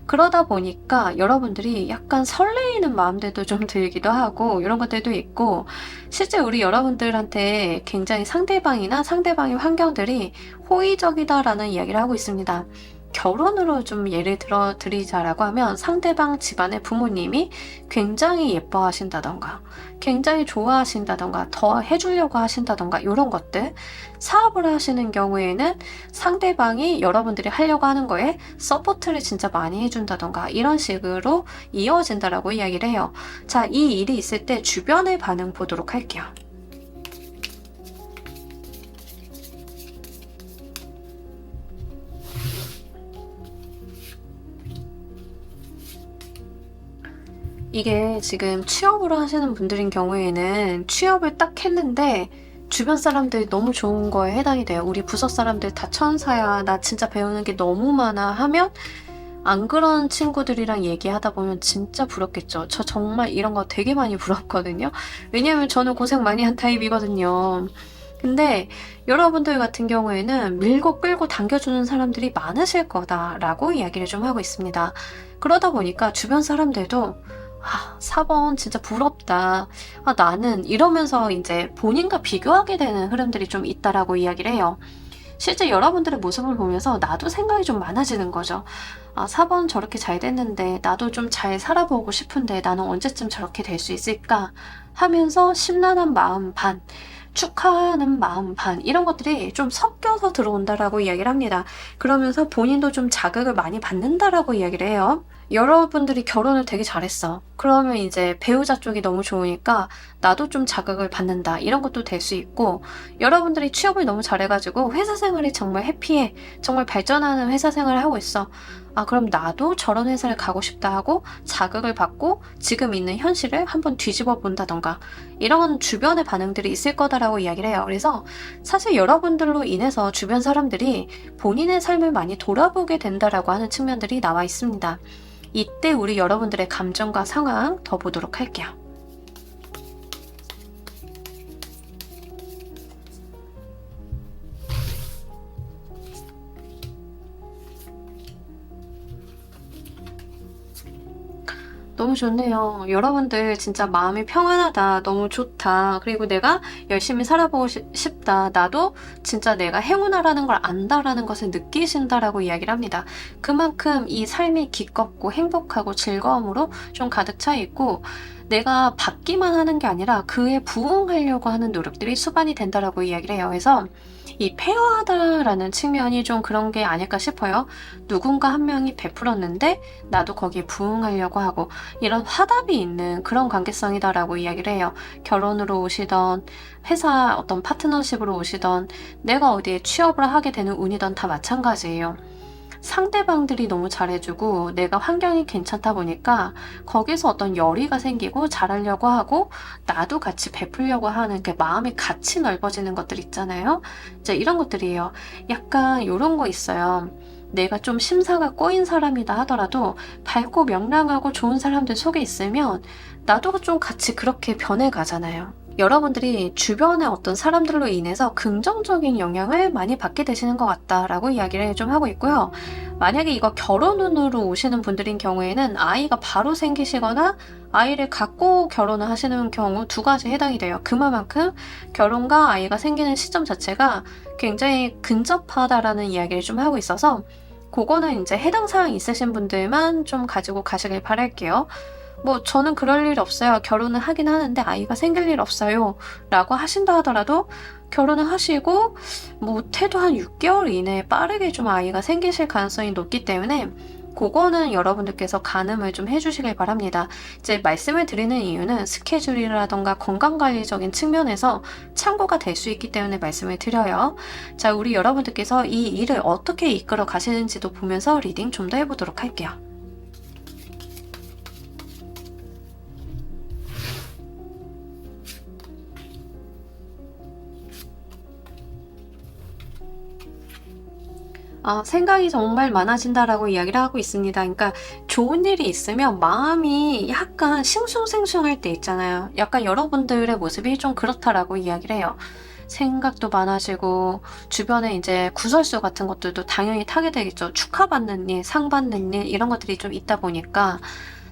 그러다 보니까 여러분들이 약간 설레이는 마음들도 좀 들기도 하고 이런 것들도 있고 실제 우리 여러분들한테 굉장히 상대방이나 상대방의 환경들이 호의적이다라는 이야기를 하고 있습니다. 결혼으로 좀 예를 들어 드리자라고 하면 상대방 집안의 부모님이 굉장히 예뻐하신다던가 굉장히 좋아하신다던가 더 해주려고 하신다던가 이런 것들. 사업을 하시는 경우에는 상대방이 여러분들이 하려고 하는 거에 서포트를 진짜 많이 해준다던가 이런 식으로 이어진다라고 이야기를 해요. 자, 이 일이 있을 때 주변의 반응 보도록 할게요. 이게 지금 취업을 하시는 분들인 경우에는 취업을 딱 했는데 주변 사람들이 너무 좋은 거에 해당이 돼요. 우리 부서 사람들 다 천사야. 나 진짜 배우는 게 너무 많아 하면 안 그런 친구들이랑 얘기하다 보면 진짜 부럽겠죠. 저 정말 이런 거 되게 많이 부럽거든요. 왜냐면 저는 고생 많이 한 타입이거든요. 근데 여러분들 같은 경우에는 밀고 끌고 당겨주는 사람들이 많으실 거다라고 이야기를 좀 하고 있습니다. 그러다 보니까 주변 사람들도 아, 4번 진짜 부럽다. 아, 나는 이러면서 이제 본인과 비교하게 되는 흐름들이 좀 있다라고 이야기를 해요. 실제 여러분들의 모습을 보면서 나도 생각이 좀 많아지는 거죠. 아, 4번 저렇게 잘 됐는데 나도 좀 잘 살아보고 싶은데 나는 언제쯤 저렇게 될 수 있을까 하면서 심란한 마음 반, 축하하는 마음 반 이런 것들이 좀 섞여서 들어온다라고 이야기를 합니다. 그러면서 본인도 좀 자극을 많이 받는다라고 이야기를 해요. 여러분들이 결혼을 되게 잘했어. 그러면 이제 배우자 쪽이 너무 좋으니까 나도 좀 자극을 받는다. 이런 것도 될 수 있고, 여러분들이 취업을 너무 잘해가지고 회사 생활이 정말 해피해. 정말 발전하는 회사 생활을 하고 있어. 아, 그럼 나도 저런 회사를 가고 싶다 하고 자극을 받고 지금 있는 현실을 한번 뒤집어 본다던가, 이런 주변의 반응들이 있을 거다라고 이야기를 해요. 그래서 사실 여러분들로 인해서 주변 사람들이 본인의 삶을 많이 돌아보게 된다라고 하는 측면들이 나와 있습니다. 이때 우리 여러분들의 감정과 상황 더 보도록 할게요. 너무 좋네요. 여러분들 진짜 마음이 평안하다. 너무 좋다. 그리고 내가 열심히 살아보고 싶다. 나도 진짜 내가 행운아라는 걸 안다라는 것을 느끼신다라고 이야기를 합니다. 그만큼 이 삶이 기껍고 행복하고 즐거움으로 좀 가득 차 있고, 내가 받기만 하는 게 아니라 그에 부응하려고 하는 노력들이 수반이 된다라고 이야기를 해요. 그래서 이 페어하다라는 측면이 좀 그런 게 아닐까 싶어요. 누군가 한 명이 베풀었는데 나도 거기에 부응하려고 하고, 이런 화답이 있는 그런 관계성이다라고 이야기를 해요. 결혼으로 오시던, 회사 어떤 파트너십으로 오시던, 내가 어디에 취업을 하게 되는 운이던 다 마찬가지예요. 상대방들이 너무 잘해주고 내가 환경이 괜찮다 보니까 거기서 어떤 열의가 생기고 잘하려고 하고 나도 같이 베풀려고 하는 그 마음이 같이 넓어지는 것들 있잖아요. 이제 이런 것들이에요. 약간 이런 거 있어요. 내가 좀 심사가 꼬인 사람이다 하더라도 밝고 명랑하고 좋은 사람들 속에 있으면 나도 좀 같이 그렇게 변해가잖아요. 여러분들이 주변의 어떤 사람들로 인해서 긍정적인 영향을 많이 받게 되시는 것 같다라고 이야기를 좀 하고 있고요. 만약에 이거 결혼운으로 오시는 분들인 경우에는 아이가 바로 생기시거나 아이를 갖고 결혼을 하시는 경우 두 가지 해당이 돼요. 그만큼 결혼과 아이가 생기는 시점 자체가 굉장히 근접하다라는 이야기를 좀 하고 있어서, 그거는 이제 해당 사항 있으신 분들만 좀 가지고 가시길 바랄게요. 뭐 저는 그럴 일 없어요. 결혼을 하긴 하는데 아이가 생길 일 없어요. 라고 하신다 하더라도 결혼을 하시고 못해도 한 6개월 이내에 빠르게 좀 아이가 생기실 가능성이 높기 때문에 그거는 여러분들께서 가늠을 좀 해주시길 바랍니다. 이제 말씀을 드리는 이유는 스케줄이라던가 건강관리적인 측면에서 참고가 될 수 있기 때문에 말씀을 드려요. 자, 우리 여러분들께서 이 일을 어떻게 이끌어 가시는지도 보면서 리딩 좀 더 해보도록 할게요. 생각이 정말 많아진다라고 이야기를 하고 있습니다. 그러니까 좋은 일이 있으면 마음이 약간 싱숭생숭할 때 있잖아요. 약간 여러분들의 모습이 좀 그렇다라고 이야기를 해요. 생각도 많아지고 주변에 이제 구설수 같은 것들도 당연히 타게 되겠죠. 축하받는 일, 상 받는 일 이런 것들이 좀 있다 보니까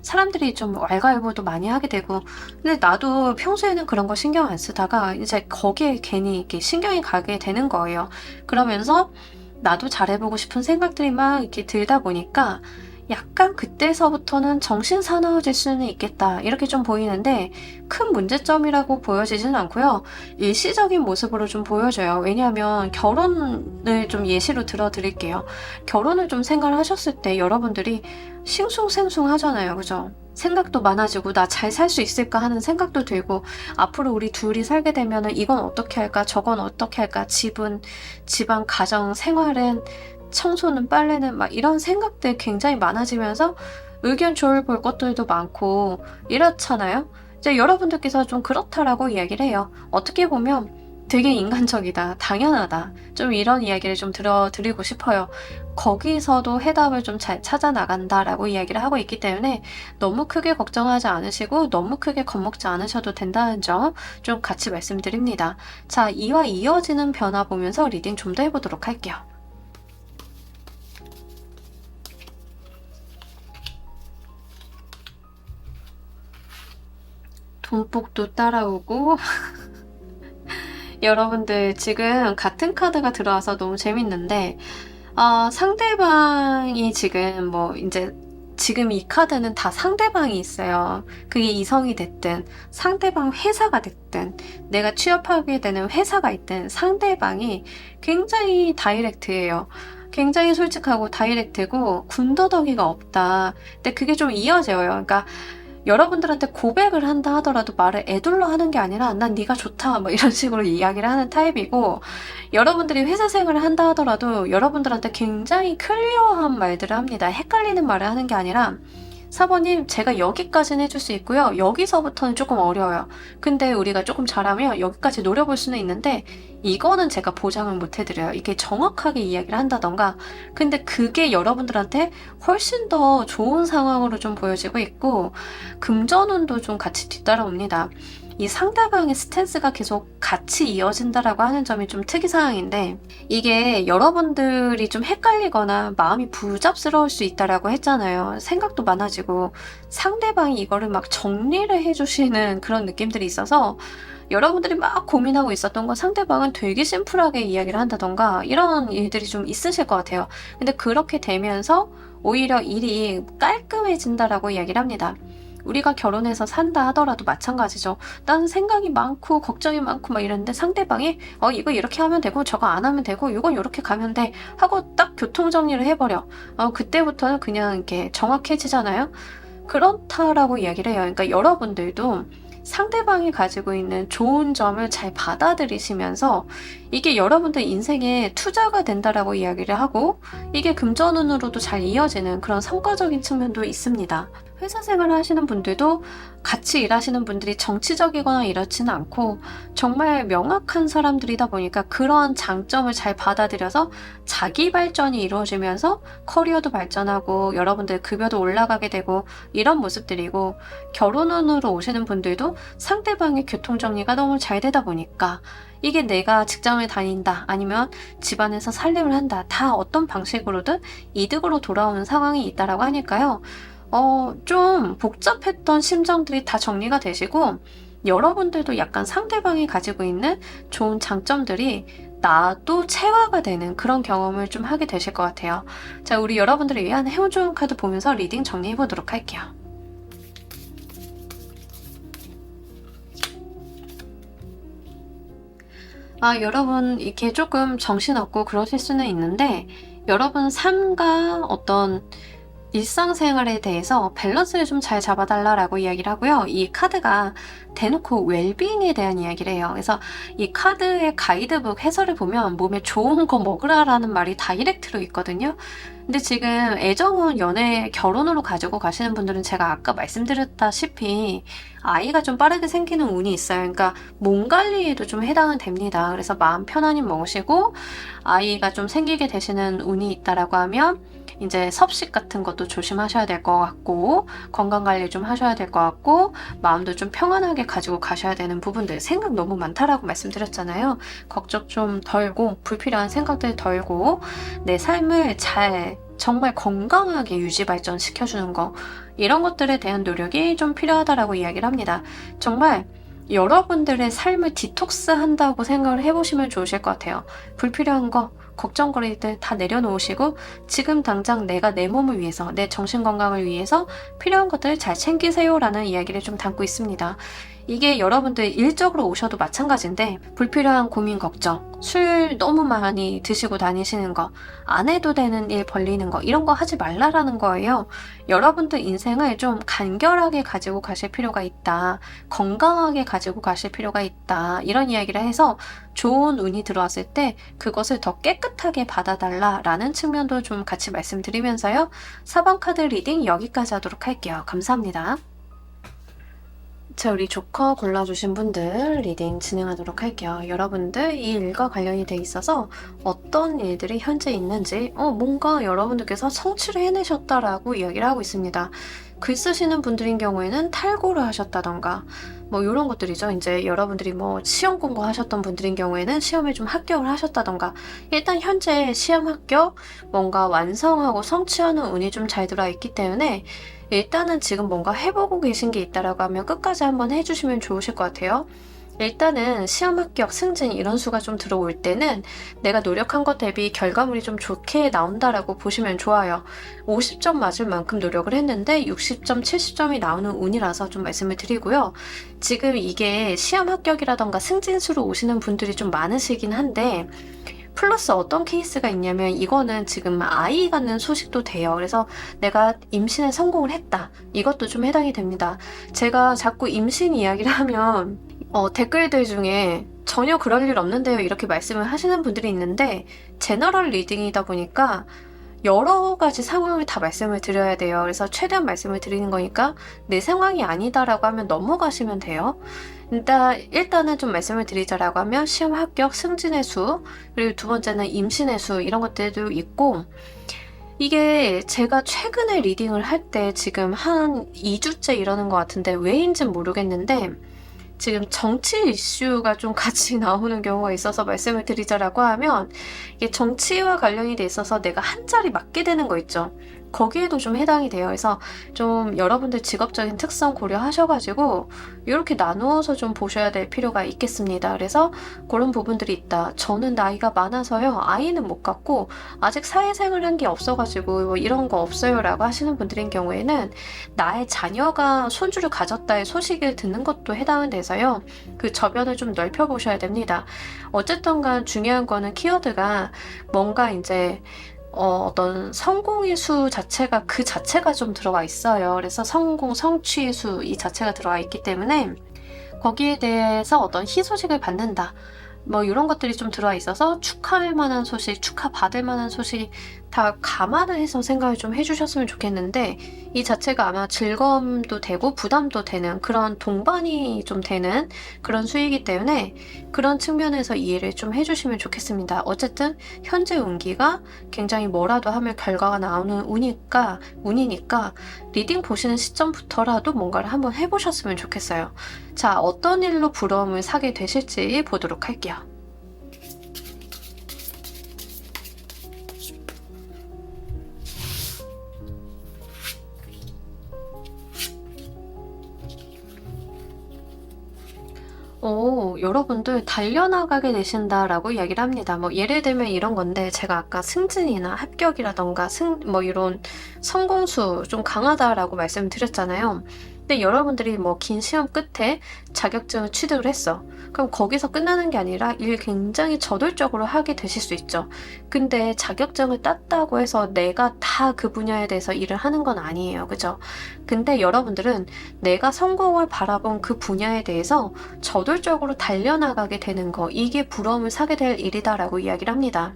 사람들이 좀 왈가왈부도 많이 하게 되고, 근데 나도 평소에는 그런 거 신경 안 쓰다가 이제 거기에 괜히 이렇게 신경이 가게 되는 거예요. 그러면서 나도 잘해보고 싶은 생각들이 막 이렇게 들다 보니까 약간 그때서부터는 정신 사나워질 수는 있겠다 이렇게 좀 보이는데, 큰 문제점이라고 보여지지는 않고요. 일시적인 모습으로 좀 보여져요. 왜냐하면 결혼을 좀 예시로 들어 드릴게요. 결혼을 좀 생각을 하셨을 때 여러분들이 싱숭생숭 하잖아요. 그죠? 생각도 많아지고 나 잘 살 수 있을까 하는 생각도 들고, 앞으로 우리 둘이 살게 되면은 이건 어떻게 할까 저건 어떻게 할까, 집안 가정 생활은, 청소는 빨래는, 막 이런 생각들 굉장히 많아지면서 의견 조율 볼 것들도 많고 이렇잖아요. 이제 여러분들께서 좀 그렇다라고 이야기를 해요. 어떻게 보면 되게 인간적이다, 당연하다, 좀 이런 이야기를 좀 들어드리고 싶어요. 거기서도 해답을 좀 잘 찾아 나간다라고 이야기를 하고 있기 때문에 너무 크게 걱정하지 않으시고 너무 크게 겁먹지 않으셔도 된다는 점 좀 같이 말씀드립니다. 자, 이와 이어지는 변화 보면서 리딩 좀 더 해보도록 할게요. 돈복도 따라오고 여러분들 지금 같은 카드가 들어와서 너무 재밌는데, 상대방이 지금 뭐 이제 지금 이 카드는 다 상대방이 있어요. 그게 이성이 됐든 상대방 회사가 됐든 내가 취업하게 되는 회사가 있든 상대방이 굉장히 다이렉트해요. 굉장히 솔직하고 다이렉트고 군더더기가 없다. 근데 그게 좀 이어져요. 그러니까 여러분들한테 고백을 한다 하더라도 말을 애둘러 하는 게 아니라 난 네가 좋다 뭐 이런 식으로 이야기를 하는 타입이고, 여러분들이 회사 생활을 한다 하더라도 여러분들한테 굉장히 클리어한 말들을 합니다. 헷갈리는 말을 하는 게 아니라 사모님 제가 여기까지는 해줄 수 있고요. 여기서부터는 조금 어려워요. 근데 우리가 조금 잘하면 여기까지 노려볼 수는 있는데 이거는 제가 보장을 못 해드려요. 이게 정확하게 이야기를 한다던가. 근데 그게 여러분들한테 훨씬 더 좋은 상황으로 좀 보여지고 있고, 금전운도 좀 같이 뒤따라옵니다. 이 상대방의 스탠스가 계속 같이 이어진다라고 하는 점이 좀 특이사항인데, 이게 여러분들이 좀 헷갈리거나 마음이 부잡스러울 수 있다라고 했잖아요. 생각도 많아지고 상대방이 이거를 막 정리를 해주시는 그런 느낌들이 있어서 여러분들이 막 고민하고 있었던 거 상대방은 되게 심플하게 이야기를 한다던가 이런 일들이 좀 있으실 것 같아요. 근데 그렇게 되면서 오히려 일이 깔끔해진다라고 이야기를 합니다. 우리가 결혼해서 산다 하더라도 마찬가지죠. 나는 생각이 많고 걱정이 많고 막 이랬는데 상대방이 이거 이렇게 하면 되고 저거 안 하면 되고 이건 이렇게 가면 돼 하고 딱 교통정리를 해버려. 그때부터는 그냥 이렇게 정확해지잖아요. 그렇다라고 이야기를 해요. 그러니까 여러분들도 상대방이 가지고 있는 좋은 점을 잘 받아들이시면서 이게 여러분들 인생에 투자가 된다라고 이야기를 하고, 이게 금전운으로도 잘 이어지는 그런 성과적인 측면도 있습니다. 회사 생활을 하시는 분들도 같이 일하시는 분들이 정치적이거나 이렇지는 않고 정말 명확한 사람들이다 보니까 그런 장점을 잘 받아들여서 자기 발전이 이루어지면서 커리어도 발전하고 여러분들 급여도 올라가게 되고 이런 모습들이고, 결혼운으로 오시는 분들도 상대방의 교통정리가 너무 잘 되다 보니까 이게 내가 직장을 다닌다 아니면 집안에서 살림을 한다 다 어떤 방식으로든 이득으로 돌아오는 상황이 있다라고 하니까요. 좀 복잡했던 심정들이 다 정리가 되시고, 여러분들도 약간 상대방이 가지고 있는 좋은 장점들이 나도 체화가 되는 그런 경험을 좀 하게 되실 것 같아요. 자, 우리 여러분들을 위한 행운 좋은 카드 보면서 리딩 정리해 보도록 할게요. 여러분 이렇게 조금 정신없고 그러실 수는 있는데, 여러분 삶과 어떤 일상생활에 대해서 밸런스를 좀 잘 잡아달라라고 이야기를 하고요. 이 카드가 대놓고 웰빙에 대한 이야기를 해요. 그래서 이 카드의 가이드북 해설을 보면 몸에 좋은 거 먹으라라는 말이 다이렉트로 있거든요. 근데 지금 애정은 연애, 결혼으로 가지고 가시는 분들은 제가 아까 말씀드렸다시피 아이가 좀 빠르게 생기는 운이 있어요. 그러니까 몸 관리에도 좀 해당은 됩니다. 그래서 마음 편안히 먹으시고 아이가 좀 생기게 되시는 운이 있다라고 하면 이제 섭식 같은 것도 조심하셔야 될 것 같고, 건강관리 좀 하셔야 될 것 같고, 마음도 좀 평안하게 가지고 가셔야 되는 부분들, 생각 너무 많다라고 말씀드렸잖아요. 걱정 좀 덜고 불필요한 생각들 덜고 내 삶을 잘 정말 건강하게 유지 발전시켜주는 거, 이런 것들에 대한 노력이 좀 필요하다라고 이야기를 합니다. 정말 여러분들의 삶을 디톡스 한다고 생각을 해보시면 좋으실 것 같아요. 불필요한 거, 걱정거리들 다 내려놓으시고 지금 당장 내가 내 몸을 위해서, 내 정신건강을 위해서 필요한 것들을 잘 챙기세요 라는 이야기를 좀 담고 있습니다. 이게 여러분들 일적으로 오셔도 마찬가지인데, 불필요한 고민 걱정, 술 너무 많이 드시고 다니시는 거, 안 해도 되는 일 벌리는 거, 이런 거 하지 말라라는 거예요. 여러분들 인생을 좀 간결하게 가지고 가실 필요가 있다, 건강하게 가지고 가실 필요가 있다, 이런 이야기를 해서 좋은 운이 들어왔을 때 그것을 더 깨끗하게 받아달라라는 측면도 좀 같이 말씀드리면서요. 4번 카드 리딩 여기까지 하도록 할게요. 감사합니다. 자, 우리 조커 골라주신 분들 리딩 진행하도록 할게요. 여러분들 이 일과 관련이 돼 있어서 어떤 일들이 현재 있는지 뭔가 여러분들께서 성취를 해내셨다라고 이야기를 하고 있습니다. 글 쓰시는 분들인 경우에는 탈고를 하셨다던가 뭐 이런 것들이죠. 이제 여러분들이 뭐 시험 공부하셨던 분들인 경우에는 시험에 좀 합격을 하셨다던가, 일단 현재 시험 합격, 뭔가 완성하고 성취하는 운이 좀 잘 들어있기 때문에 일단은 지금 뭔가 해보고 계신 게 있다라고 하면 끝까지 한번 해주시면 좋으실 것 같아요. 일단은 시험 합격, 승진 이런 수가 좀 들어올 때는 내가 노력한 것 대비 결과물이 좀 좋게 나온다라고 보시면 좋아요. 50점 맞을 만큼 노력을 했는데 60점, 70점이 나오는 운이라서 좀 말씀을 드리고요. 지금 이게 시험 합격이라던가 승진수로 오시는 분들이 좀 많으시긴 한데, 플러스 어떤 케이스가 있냐면 이거는 지금 아이 갖는 소식도 돼요. 그래서 내가 임신에 성공을 했다. 이것도 좀 해당이 됩니다. 제가 자꾸 임신 이야기를 하면 댓글들 중에 전혀 그럴 일 없는데요. 이렇게 말씀을 하시는 분들이 있는데 제너럴 리딩이다 보니까 여러 가지 상황을 다 말씀을 드려야 돼요. 그래서 최대한 말씀을 드리는 거니까 내 상황이 아니다라고 하면 넘어가시면 돼요. 일단은 좀 말씀을 드리자라고 하면 시험 합격, 승진의 수, 그리고 두 번째는 임신의 수 이런 것들도 있고 이게 제가 최근에 리딩을 할 때 지금 한 2주째 이러는 것 같은데 왜인지는 모르겠는데 지금 정치 이슈가 좀 같이 나오는 경우가 있어서 말씀을 드리자라고 하면 이게 정치와 관련이 돼 있어서 내가 한 자리 맡게 되는 거 있죠. 거기에도 좀 해당이 돼요. 그래서 좀 여러분들 직업적인 특성 고려하셔가지고 이렇게 나누어서 좀 보셔야 될 필요가 있겠습니다. 그래서 그런 부분들이 있다. 저는 나이가 많아서요. 아이는 못 갖고 아직 사회생활 한 게 없어가지고 뭐 이런 거 없어요 라고 하시는 분들인 경우에는 나의 자녀가 손주를 가졌다의 소식을 듣는 것도 해당은 돼서요. 그 저변을 좀 넓혀보셔야 됩니다. 어쨌든 간 중요한 거는 키워드가 뭔가 이제 어떤 성공의 수 자체가 그 자체가 좀 들어와 있어요. 그래서 성공, 성취의 수 이 자체가 들어와 있기 때문에 거기에 대해서 어떤 희소식을 받는다. 뭐 이런 것들이 좀 들어와 있어서 축하할 만한 소식, 축하받을 만한 소식 다 감안을 해서 생각을 좀 해주셨으면 좋겠는데 이 자체가 아마 즐거움도 되고 부담도 되는 그런 동반이 좀 되는 그런 수이기 때문에 그런 측면에서 이해를 좀 해주시면 좋겠습니다. 어쨌든 현재 운기가 굉장히 뭐라도 하면 결과가 나오는 운이니까 리딩 보시는 시점부터라도 뭔가를 한번 해보셨으면 좋겠어요. 자, 어떤 일로 부러움을 사게 되실지 보도록 할게요. 여러분들 달려나가게 되신다라고 이야기를 합니다. 뭐 예를 들면 이런 건데 제가 아까 승진이나 합격이라던가 뭐 이런 성공수 좀 강하다라고 말씀드렸잖아요. 근데 여러분들이 뭐 긴 시험 끝에 자격증을 취득을 했어. 그럼 거기서 끝나는 게 아니라 일 굉장히 저돌적으로 하게 되실 수 있죠. 근데 자격증을 땄다고 해서 내가 다 그 분야에 대해서 일을 하는 건 아니에요. 그죠? 근데 여러분들은 내가 성공을 바라본 그 분야에 대해서 저돌적으로 달려나가게 되는 거, 이게 부러움을 사게 될 일이다라고 이야기를 합니다.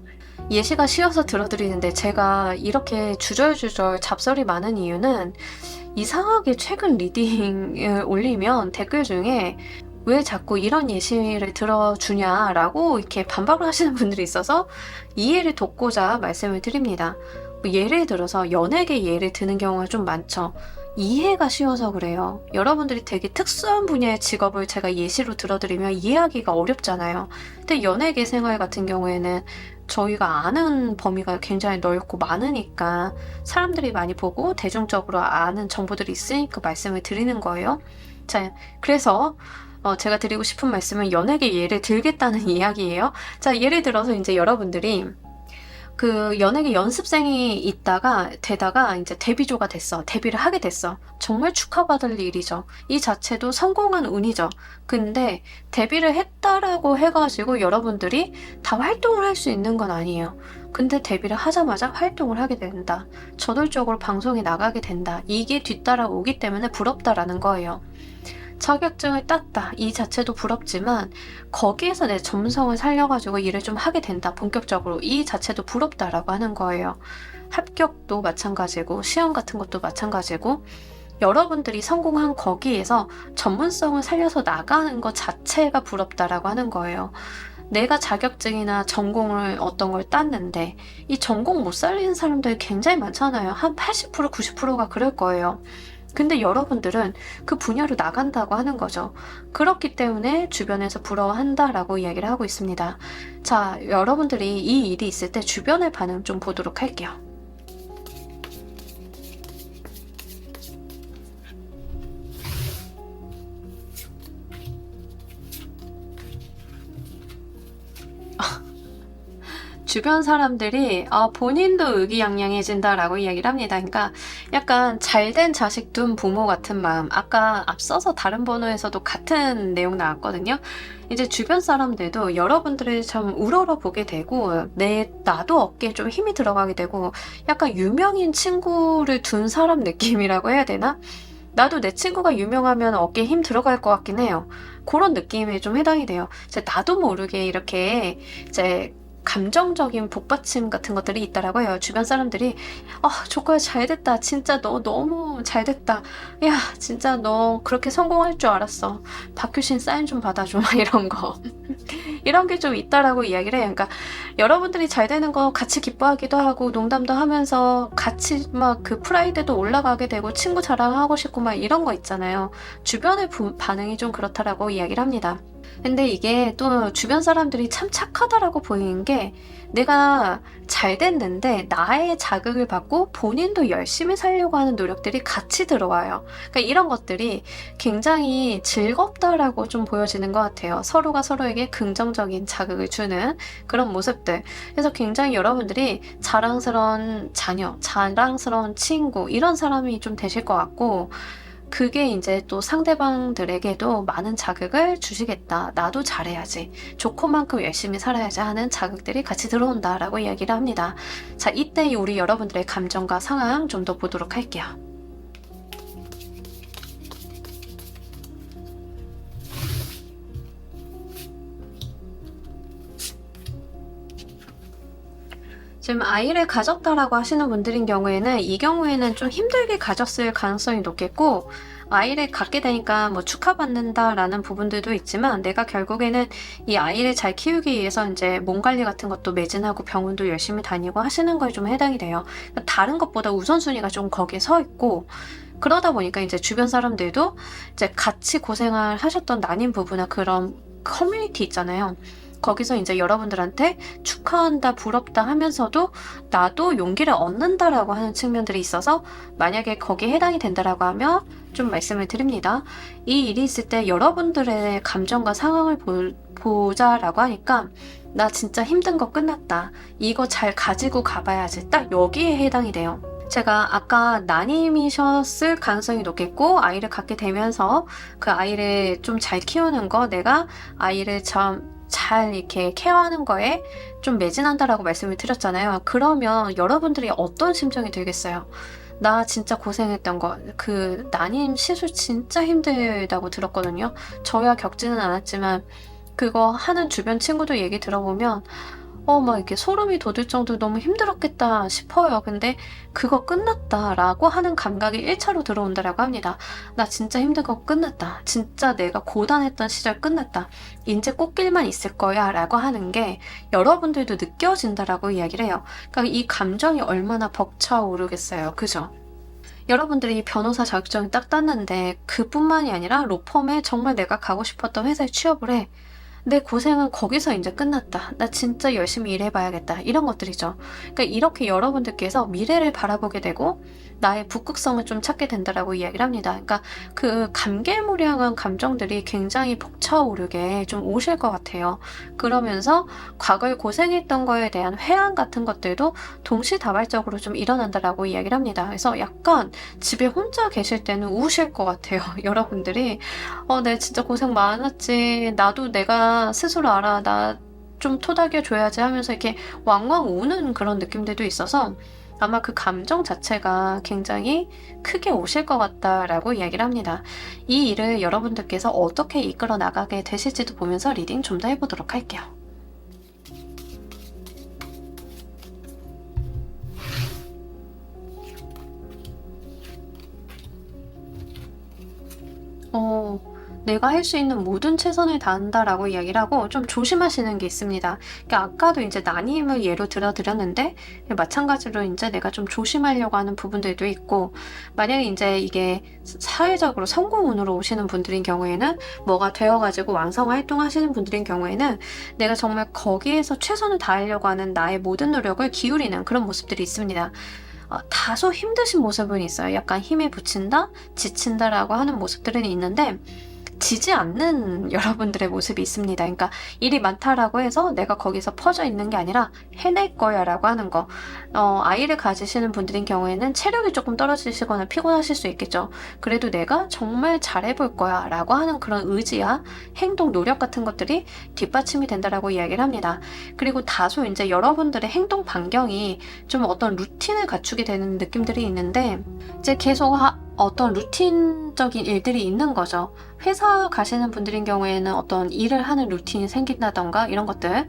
예시가 쉬워서 들어드리는데 제가 이렇게 주절주절 잡설이 많은 이유는 이상하게 최근 리딩을 올리면 댓글 중에 왜 자꾸 이런 예시를 들어주냐라고 이렇게 반박을 하시는 분들이 있어서 이해를 돕고자 말씀을 드립니다. 예를 들어서 연예계 예를 드는 경우가 좀 많죠. 이해가 쉬워서 그래요. 여러분들이 되게 특수한 분야의 직업을 제가 예시로 들어드리면 이해하기가 어렵잖아요. 근데 연예계 생활 같은 경우에는 저희가 아는 범위가 굉장히 넓고 많으니까 사람들이 많이 보고 대중적으로 아는 정보들이 있으니까 말씀을 드리는 거예요. 자, 그래서 제가 드리고 싶은 말씀은 연예계 예를 들겠다는 이야기예요. 자, 예를 들어서 이제 여러분들이 그 연예계 연습생이 되다가 이제 데뷔조가 됐어. 데뷔를 하게 됐어. 정말 축하받을 일이죠. 이 자체도 성공한 운이죠. 근데 데뷔를 했다라고 해가지고 여러분들이 다 활동을 할 수 있는 건 아니에요. 근데 데뷔를 하자마자 활동을 하게 된다. 저돌적으로 방송에 나가게 된다. 이게 뒤따라오기 때문에 부럽다라는 거예요. 자격증을 땄다. 이 자체도 부럽지만 거기에서 내 점성을 살려가지고 일을 좀 하게 된다. 본격적으로. 이 자체도 부럽다라고 하는 거예요. 합격도 마찬가지고 시험 같은 것도 마찬가지고 여러분들이 성공한 거기에서 전문성을 살려서 나가는 것 자체가 부럽다라고 하는 거예요. 내가 자격증이나 전공을 어떤 걸 땄는데 이 전공 못 살리는 사람들이 굉장히 많잖아요. 한 80%, 90%가 그럴 거예요. 근데 여러분들은 그 분야로 나간다고 하는 거죠. 그렇기 때문에 주변에서 부러워한다라고 이야기를 하고 있습니다. 자, 여러분들이 이 일이 있을 때 주변의 반응 좀 보도록 할게요. 주변 사람들이 본인도 의기양양해진다라고 이야기를 합니다. 그러니까 약간 잘된 자식 둔 부모 같은 마음. 아까 앞서서 다른 번호에서도 같은 내용 나왔거든요. 이제 주변 사람들도 여러분들을 참 우러러 보게 되고 나도 어깨에 좀 힘이 들어가게 되고 약간 유명인 친구를 둔 사람 느낌이라고 해야 되나? 나도 내 친구가 유명하면 어깨에 힘 들어갈 것 같긴 해요. 그런 느낌에 좀 해당이 돼요. 이제 나도 모르게 이렇게 이제 감정적인 복받침 같은 것들이 있다라고 해요. 주변 사람들이 조커야 잘됐다. 진짜 너 너무 잘됐다. 야 진짜 너 그렇게 성공할 줄 알았어. 박효신 사인 좀 받아줘. 막 이런 거. 이런 게 좀 있다라고 이야기를 해요. 그러니까 여러분들이 잘 되는 거 같이 기뻐하기도 하고 농담도 하면서 같이 막 그 프라이드도 올라가게 되고 친구 자랑하고 싶고 막 이런 거 있잖아요. 주변의 반응이 좀 그렇다라고 이야기를 합니다. 근데 이게 또 주변 사람들이 참 착하다라고 보이는 게 내가 잘 됐는데 나의 자극을 받고 본인도 열심히 살려고 하는 노력들이 같이 들어와요. 그러니까 이런 것들이 굉장히 즐겁다라고 좀 보여지는 것 같아요. 서로가 서로에게 긍정적인 자극을 주는 그런 모습들. 그래서 굉장히 여러분들이 자랑스러운 자녀, 자랑스러운 친구 이런 사람이 좀 되실 것 같고 그게 이제 또 상대방들에게도 많은 자극을 주시겠다. 나도 잘해야지. 조커만큼 열심히 살아야지 하는 자극들이 같이 들어온다라고 이야기를 합니다. 자, 이때 우리 여러분들의 감정과 상황 좀 더 보도록 할게요. 지금 아이를 가졌다라고 하시는 분들인 경우에는 이 경우에는 좀 힘들게 가졌을 가능성이 높겠고 아이를 갖게 되니까 뭐 축하받는다라는 부분들도 있지만 내가 결국에는 이 아이를 잘 키우기 위해서 이제 몸 관리 같은 것도 매진하고 병원도 열심히 다니고 하시는 거에 좀 해당이 돼요. 그러니까 다른 것보다 우선순위가 좀 거기에 서 있고 그러다 보니까 이제 주변 사람들도 이제 같이 고생을 하셨던 난임 부부나 그런 커뮤니티 있잖아요. 거기서 이제 여러분들한테 축하한다, 부럽다 하면서도 나도 용기를 얻는다라고 하는 측면들이 있어서 만약에 거기에 해당이 된다라고 하면 좀 말씀을 드립니다. 이 일이 있을 때 여러분들의 감정과 상황을 보자라고 하니까 나 진짜 힘든 거 끝났다. 이거 잘 가지고 가봐야지. 딱 여기에 해당이 돼요. 제가 아까 난임이셨을 가능성이 높겠고 아이를 갖게 되면서 그 아이를 좀 잘 키우는 거 내가 아이를 잘 이렇게 케어하는 거에 좀 매진한다라고 말씀을 드렸잖아요. 그러면 여러분들이 어떤 심정이 들겠어요? 나 진짜 고생했던 거, 그 난임 시술 진짜 힘들다고 들었거든요. 저야 겪지는 않았지만 그거 하는 주변 친구들 얘기 들어보면 막 이렇게 소름이 돋을 정도로 너무 힘들었겠다 싶어요. 근데 그거 끝났다라고 하는 감각이 1차로 들어온다라고 합니다. 나 진짜 힘든 거 끝났다. 진짜 내가 고단했던 시절 끝났다. 이제 꽃길만 있을 거야 라고 하는 게 여러분들도 느껴진다라고 이야기를 해요. 그러니까 이 감정이 얼마나 벅차오르겠어요. 그죠? 여러분들이 변호사 자격증을 딱 땄는데 그뿐만이 아니라 로펌에 정말 내가 가고 싶었던 회사에 취업을 해. 내 고생은 거기서 이제 끝났다. 나 진짜 열심히 일해봐야겠다. 이런 것들이죠. 그러니까 이렇게 여러분들께서 미래를 바라보게 되고 나의 북극성을 좀 찾게 된다라고 이야기를 합니다. 그러니까 그 감개무량한 감정들이 굉장히 벅차오르게 좀 오실 것 같아요. 그러면서 과거에 고생했던 거에 대한 회한 같은 것들도 동시다발적으로 좀 일어난다라고 이야기를 합니다. 그래서 약간 집에 혼자 계실 때는 우실 것 같아요. 여러분들이 내 진짜 고생 많았지. 나도 내가 스스로 알아. 나 좀 토닥여 줘야지 하면서 이렇게 왕왕 우는 그런 느낌들도 있어서 아마 그 감정 자체가 굉장히 크게 오실 것 같다라고 이야기를 합니다. 이 일을 여러분들께서 어떻게 이끌어 나가게 되실지도 보면서 리딩 좀 더 해보도록 할게요. 내가 할 수 있는 모든 최선을 다한다라고 이야기를 하고 좀 조심하시는 게 있습니다. 그러니까 아까도 이제 난임을 예로 들어드렸는데 마찬가지로 이제 내가 좀 조심하려고 하는 부분들도 있고 만약에 이제 이게 사회적으로 성공운으로 오시는 분들인 경우에는 뭐가 되어가지고 왕성 활동하시는 분들인 경우에는 내가 정말 거기에서 최선을 다하려고 하는 나의 모든 노력을 기울이는 그런 모습들이 있습니다. 다소 힘드신 모습은 있어요. 약간 힘에 부친다, 지친다라고 하는 모습들은 있는데 지지 않는 여러분들의 모습이 있습니다. 그러니까 일이 많다라고 해서 내가 거기서 퍼져 있는 게 아니라 해낼 거야 라고 하는 거. 아이를 가지시는 분들인 경우에는 체력이 조금 떨어지시거나 피곤하실 수 있겠죠. 그래도 내가 정말 잘해볼 거야 라고 하는 그런 의지야 행동, 노력 같은 것들이 뒷받침이 된다라고 이야기를 합니다. 그리고 다소 이제 여러분들의 행동 반경이 좀 어떤 루틴을 갖추게 되는 느낌들이 있는데 이제 계속 어떤 루틴적인 일들이 있는 거죠. 회사 가시는 분들인 경우에는 어떤 일을 하는 루틴이 생긴다던가 이런 것들.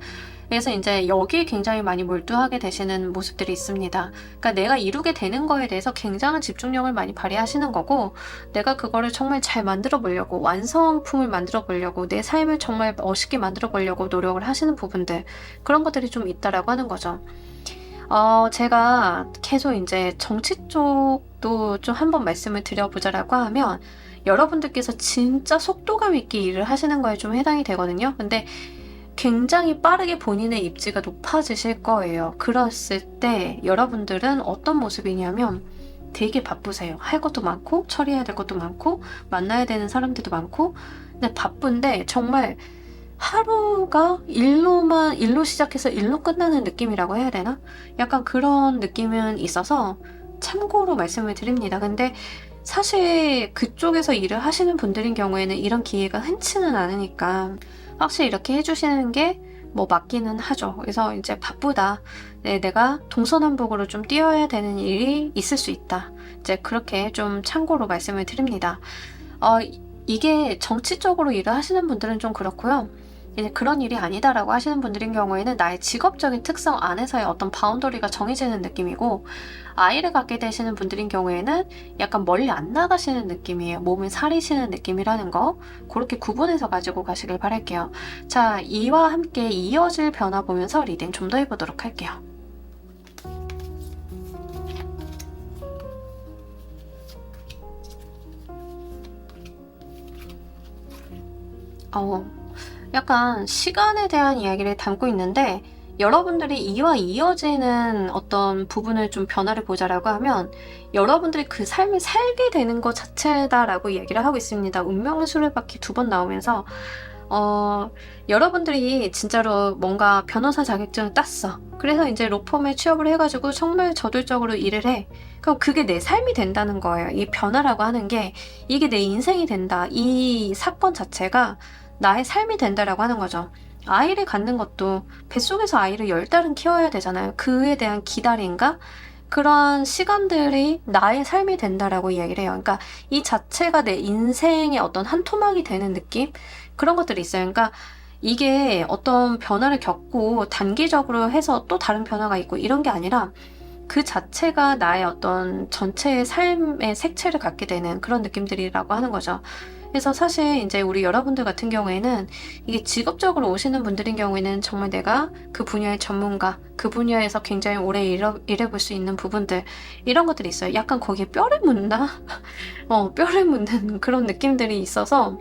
그래서 이제 여기에 굉장히 많이 몰두하게 되시는 모습들이 있습니다. 그러니까 내가 이루게 되는 거에 대해서 굉장한 집중력을 많이 발휘하시는 거고, 내가 그거를 정말 잘 만들어 보려고, 완성품을 만들어 보려고, 내 삶을 정말 멋있게 만들어 보려고 노력을 하시는 부분들, 그런 것들이 좀 있다라고 하는 거죠. 제가 계속 이제 정치 쪽도 좀 한번 말씀을 드려보자라고 하면, 여러분들께서 진짜 속도감 있게 일을 하시는 거에 좀 해당이 되거든요. 근데 굉장히 빠르게 본인의 입지가 높아지실 거예요. 그랬을 때 여러분들은 어떤 모습이냐면 되게 바쁘세요. 할 것도 많고, 처리해야 될 것도 많고, 만나야 되는 사람들도 많고, 근데 바쁜데 정말 하루가 일로 시작해서 일로 끝나는 느낌이라고 해야 되나? 약간 그런 느낌은 있어서 참고로 말씀을 드립니다. 근데 사실 그쪽에서 일을 하시는 분들인 경우에는 이런 기회가 흔치는 않으니까 확실히 이렇게 해주시는 게 뭐 맞기는 하죠. 그래서 이제 바쁘다. 네, 내가 동서남북으로 좀 뛰어야 되는 일이 있을 수 있다. 이제 그렇게 좀 참고로 말씀을 드립니다. 이게 정치적으로 일을 하시는 분들은 좀 그렇고요. 이제 그런 일이 아니다라고 하시는 분들인 경우에는 나의 직업적인 특성 안에서의 어떤 바운더리가 정해지는 느낌이고, 아이를 갖게 되시는 분들인 경우에는 약간 멀리 안 나가시는 느낌이에요. 몸을 사리시는 느낌이라는 거, 그렇게 구분해서 가지고 가시길 바랄게요. 자, 이와 함께 이어질 변화 보면서 리딩 좀 더 해보도록 할게요. 약간 시간에 대한 이야기를 담고 있는데, 여러분들이 이와 이어지는 어떤 부분을 좀 변화를 보자라고 하면 여러분들이 그 삶을 살게 되는 것 자체다라고 이야기를 하고 있습니다. 운명의 수레바퀴 2번 나오면서 여러분들이 진짜로 뭔가 변호사 자격증을 땄어. 그래서 이제 로펌에 취업을 해가지고 정말 저돌적으로 일을 해. 그럼 그게 내 삶이 된다는 거예요. 이 변화라고 하는 게 이게 내 인생이 된다. 이 사건 자체가 나의 삶이 된다라고 하는 거죠. 아이를 갖는 것도 뱃속에서 아이를 10달은 키워야 되잖아요. 그에 대한 기다림과 그런 시간들이 나의 삶이 된다라고 이야기를 해요. 그러니까 이 자체가 내 인생의 어떤 한 토막이 되는 느낌? 그런 것들이 있어요. 그러니까 이게 어떤 변화를 겪고 단기적으로 해서 또 다른 변화가 있고 이런 게 아니라 그 자체가 나의 어떤 전체의 삶의 색채를 갖게 되는 그런 느낌들이라고 하는 거죠. 그래서 사실 이제 우리 여러분들 같은 경우에는 이게 직업적으로 오시는 분들인 경우에는 정말 내가 그 분야의 전문가, 그 분야에서 굉장히 오래 일해볼 수 있는 부분들, 이런 것들이 있어요. 약간 거기에 뼈를 묻나? 뼈를 묻는 그런 느낌들이 있어서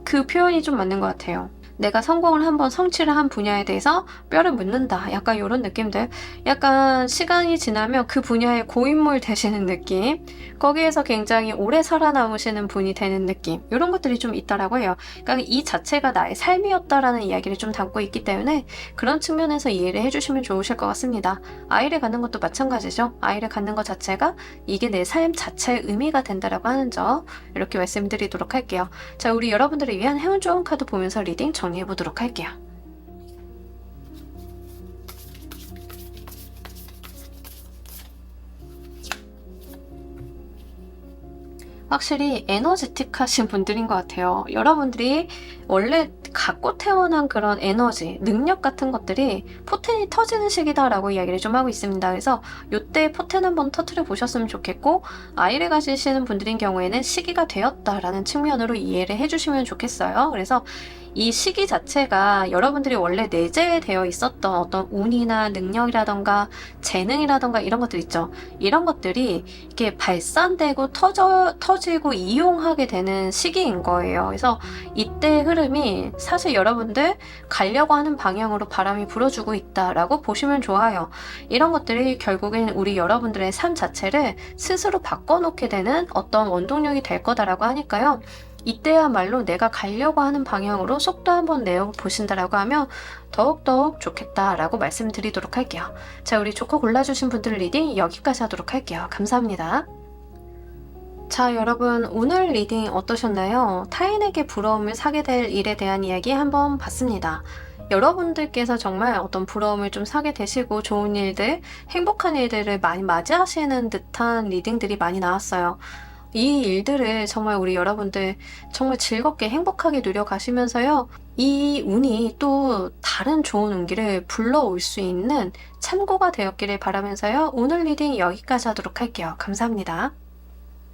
그 표현이 좀 맞는 것 같아요. 내가 성공을 한번 성취를 한 분야에 대해서 뼈를 묻는다. 약간 이런 느낌들. 약간 시간이 지나면 그 분야의 고인물 되시는 느낌. 거기에서 굉장히 오래 살아남으시는 분이 되는 느낌. 이런 것들이 좀 있다라고 해요. 그러니까 이 자체가 나의 삶이었다라는 이야기를 좀 담고 있기 때문에 그런 측면에서 이해를 해주시면 좋으실 것 같습니다. 아이를 갖는 것도 마찬가지죠. 아이를 갖는 것 자체가 이게 내 삶 자체의 의미가 된다라고 하는 점, 이렇게 말씀드리도록 할게요. 자, 우리 여러분들을 위한 행운 좋은 카드 보면서 리딩 정리해보도록 할게요. 확실히 에너지틱하신 분들인 것 같아요. 여러분들이 원래 갖고 태어난 그런 에너지, 능력 같은 것들이 포텐이 터지는 시기다라고 이야기를 좀 하고 있습니다. 그래서 이때 포텐 한번 터트려 보셨으면 좋겠고, 아이를 가지시는 분들인 경우에는 시기가 되었다라는 측면으로 이해를 해주시면 좋겠어요. 그래서 이 시기 자체가 여러분들이 원래 내재되어 있었던 어떤 운이나 능력이라던가 재능이라던가 이런 것들 있죠. 이런 것들이 이렇게 발산되고 터지고 이용하게 되는 시기인 거예요. 그래서 이때 흐름이 사실 여러분들 가려고 하는 방향으로 바람이 불어주고 있다라고 보시면 좋아요. 이런 것들이 결국엔 우리 여러분들의 삶 자체를 스스로 바꿔놓게 되는 어떤 원동력이 될 거다라고 하니까요. 이때야말로 내가 가려고 하는 방향으로 속도 한번 내어 보신다라고 하면 더욱더욱 좋겠다라고 말씀드리도록 할게요. 자, 우리 조커 골라주신 분들 리딩 여기까지 하도록 할게요. 감사합니다. 자, 여러분 오늘 리딩 어떠셨나요? 타인에게 부러움을 사게 될 일에 대한 이야기 한번 봤습니다. 여러분들께서 정말 어떤 부러움을 좀 사게 되시고 좋은 일들, 행복한 일들을 많이 맞이하시는 듯한 리딩들이 많이 나왔어요. 이 일들을 정말 우리 여러분들 정말 즐겁게 행복하게 누려가시면서요. 이 운이 또 다른 좋은 운기를 불러올 수 있는 참고가 되었기를 바라면서요. 오늘 리딩 여기까지 하도록 할게요. 감사합니다.